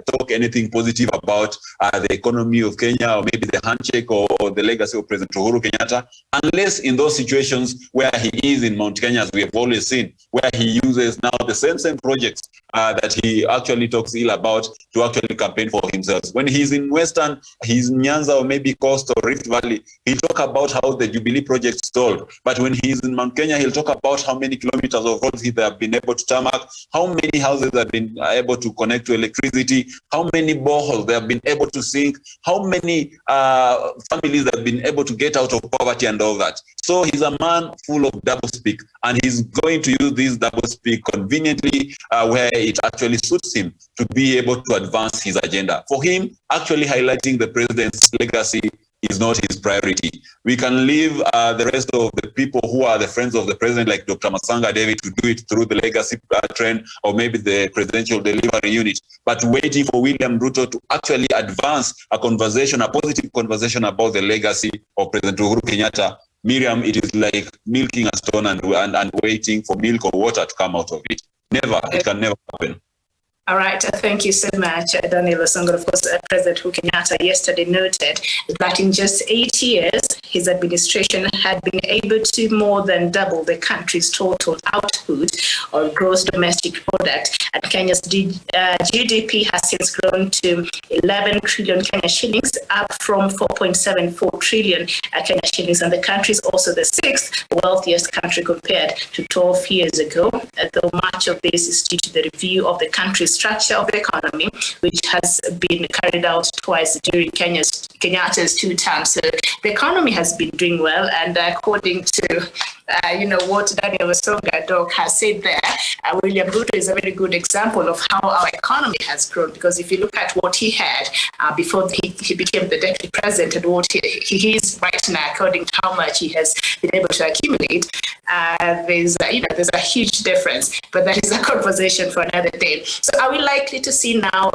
talk anything positive about the economy of Kenya, or maybe the handshake or the legacy of President Uhuru Kenyatta, unless in those situations where he is in Mount Kenya, as we have always seen, where he uses now the same projects that he actually talks ill about to actually campaign for himself. When he's in Western, he's in Nyanza or maybe Coast or Rift Valley, he'll talk about how the Jubilee project stalled. But when he's in Mount Kenya, he'll talk about how many kilometers of roads they have been able to tarmac, how many houses have been able to connect to electricity, how many boreholes they have been able to sink, how many families have been able to get out of poverty and all that. So he's a man full of doublespeak, and he's going to use this doublespeak conveniently where it actually suits him to be able to advance his agenda. For him, actually highlighting the president's legacy is not his priority. We can leave the rest of the people who are the friends of the president, like Dr. Masanga David, to do it through the legacy trend or maybe the presidential delivery unit. But waiting for William Ruto to actually advance a conversation, a positive conversation about the legacy of President Uhuru Kenyatta, Miriam, it is like milking a stone and waiting for milk or water to come out of it. Never. It can never happen. All right. Thank you so much, Daniel Osongo. Of course, President Uhuru Kenyatta yesterday noted that in just 8 years, his administration had been able to more than double the country's total output or gross domestic product. And Kenya's GDP has since grown to 11 trillion Kenya shillings, up from 4.74 trillion Kenya shillings. And the country is also the sixth wealthiest country compared to 12 years ago, though much of this is due to the review of the country's structure of the economy, which has been carried out twice during Kenyatta's 2 terms. So the economy has been doing well, and according to what Daniel Osonga Doc has said there, William Ruto is a very good example of how our economy has grown, because if you look at what he had before he became the deputy president and what he is right now, according to how much he has been able to accumulate, there's a huge difference, but that is a conversation for another day. So are we likely to see now,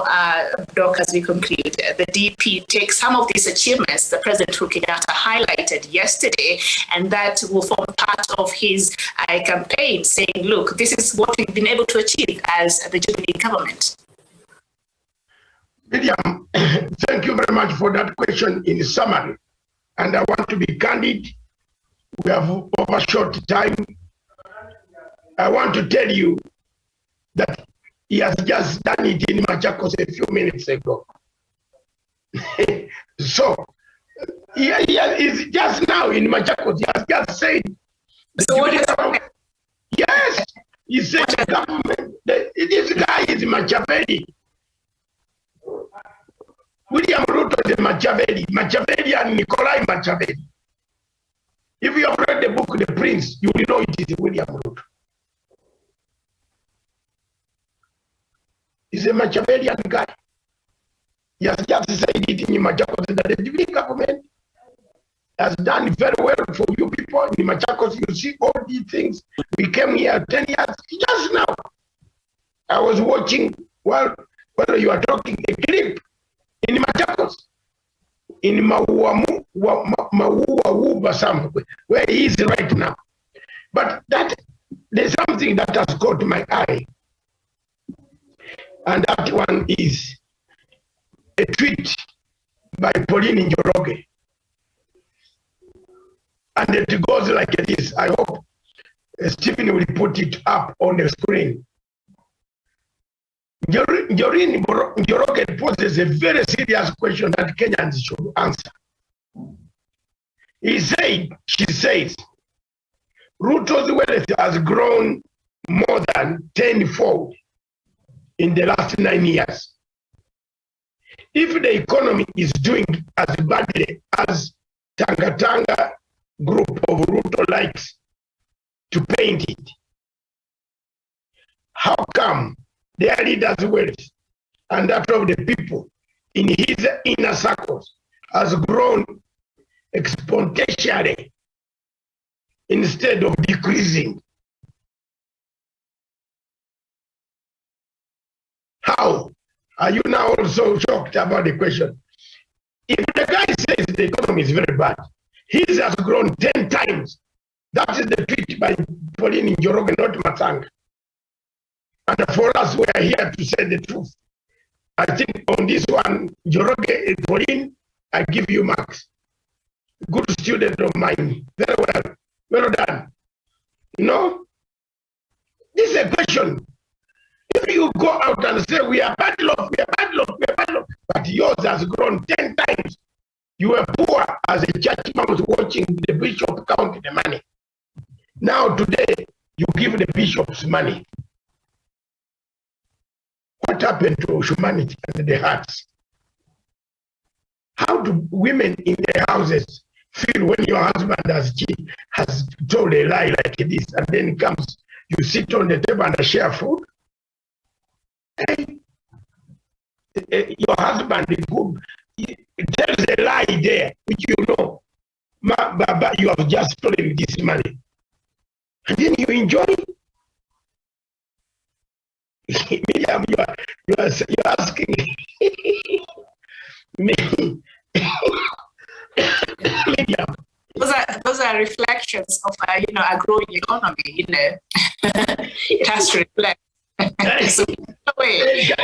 Doc, as we conclude, the DP take some of these achievements that President Uhuru Kenyatta highlighted yesterday, and that will form part of his campaign, saying, look, this is what we've been able to achieve as the Jubilee government? Miriam, thank you very much for that question in summary. And I want to be candid. We have overshot time. I want to tell you that he has just done it in Machakos a few minutes ago. So, it's just now in Machakos, he has just said. So what is yes, he said the government, this guy is Machiavelli. William Ruto is Machiavelli and Nikolai Machiavelli. If you have read the book The Prince, you will know it is William Ruto. He's a Machiavellian guy. He has just said it in Machakos that the Jubilee government has done very well for you people. In Machakos, you see all these things. We came here 10 years, just now. I was watching while you are talking a clip in Machakos, in Mauamu Basam, where he is right now. But there's something that has caught my eye. And that one is a tweet by Pauline Njoroge. And it goes like this. I hope Stephen will put it up on the screen. Njoroge poses a very serious question that Kenyans should answer. She says, Ruto's wealth has grown more than 10-fold in the last 9 years. If the economy is doing as badly as Tanga group of Ruto likes to paint it, how come their leaders' wealth and that of the people in his inner circles has grown exponentially instead of decreasing? How? Are you now also shocked about the question? If the guy says the economy is very bad, his has grown 10 times. That is the tweet by Pauline Njoroge, not Matanga. And for us, we are here to say the truth. I think on this one, Njoroge, Pauline, I give you marks. Good student of mine. Very well. Well done. You know, this is a question. If you go out and say, we are bad luck, but yours has grown 10 times. You were poor as a church mouse watching the bishop count the money. Now today, you give the bishops money. What happened to humanity and the hearts? How do women in their houses feel when your husband has told a lie like this, and then comes, you sit on the table and share food? Hey, your husband is good. He tells a lie there, which you know, Baba, you have just stolen this money. And then you enjoy it. Miriam, you're asking me. Miriam. Those are reflections of a growing economy. It has to reflect. So,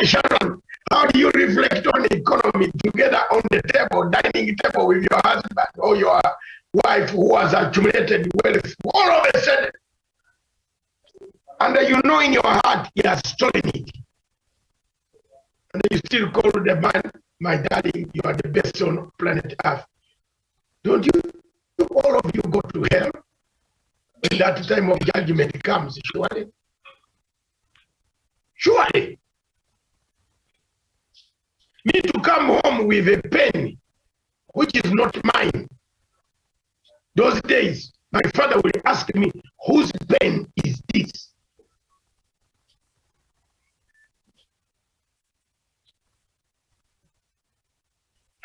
Sharon, how do you reflect on the economy together on the table, dining table with your husband or your wife who has accumulated wealth all of a sudden? And you know in your heart he has stolen it. And you still call the man, my darling, you are the best on planet Earth. Don't you? All of you go to hell when that time of judgment comes, surely. Surely. Me to come home with a pen, which is not mine. Those days, my father will ask me, whose pen is this?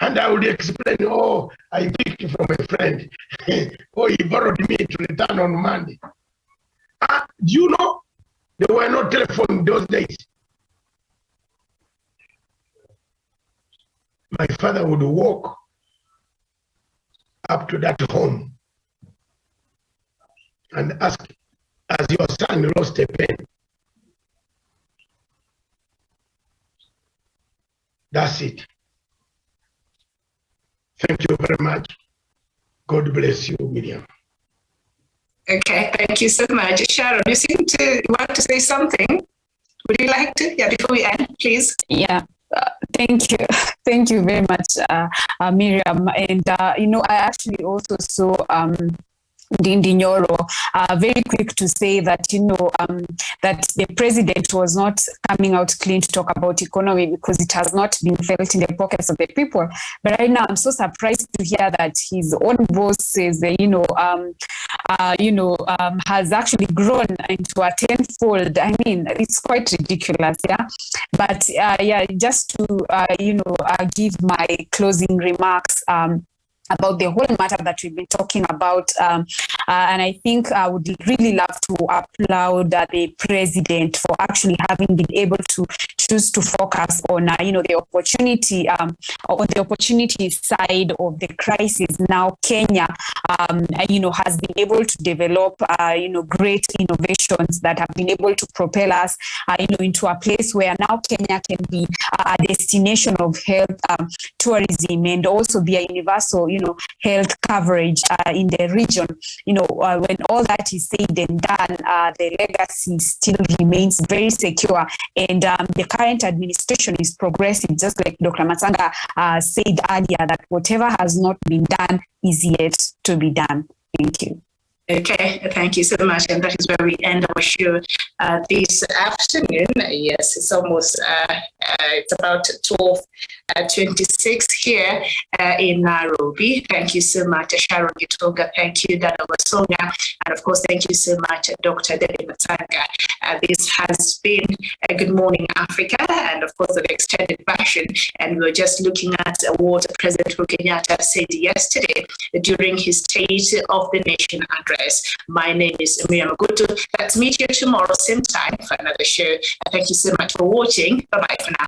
And I would explain, oh, I picked it from a friend. Oh, he borrowed me to return on Monday. Do you know, there were no telephone those days. My father would walk up to that home and ask, has your son lost a pen? That's it. Thank you very much. God bless you, Miriam. Okay, thank you so much. Sharon, you seem to want to say something. Would you like to? Yeah, before we end, please. Yeah. Thank you. Thank you very much, Miriam. And, I actually also saw Ndindi Nyoro, very quick to say that, that the president was not coming out clean to talk about economy because it has not been felt in the pockets of the people. But right now, I'm so surprised to hear that his own boss says, has actually grown into a tenfold. I mean, it's quite ridiculous, yeah. But just to give my closing remarks. About the whole matter that we've been talking about. And I think I would really love to applaud the president for actually having been able to choose to focus on, the opportunity, on the opportunity side of the crisis. Now, Kenya, has been able to develop, great innovations that have been able to propel us, into a place where now Kenya can be a destination of health tourism and also be a universal, health coverage in the region. When all that is said and done, the legacy still remains very secure, and the current administration is progressive, just like Dr. Matanga said earlier, that whatever has not been done is yet to be done. Thank you. Okay, thank you so much. And that is where we end our show this afternoon. Yes, it's almost, it's about 12:26 here in Nairobi. Thank you so much, Sharon Gitoga. Thank you, Dana Wasonga. And of course, thank you so much, Dr. Debbie Matanga. This has been a Good Morning Africa, and of course, the extended version. And we were just looking at what President Uhuru Kenyatta said yesterday during his State of the Nation address. My name is Miriam Ogutu. Let's meet you tomorrow, same time, for another show. Thank you so much for watching. Bye-bye for now.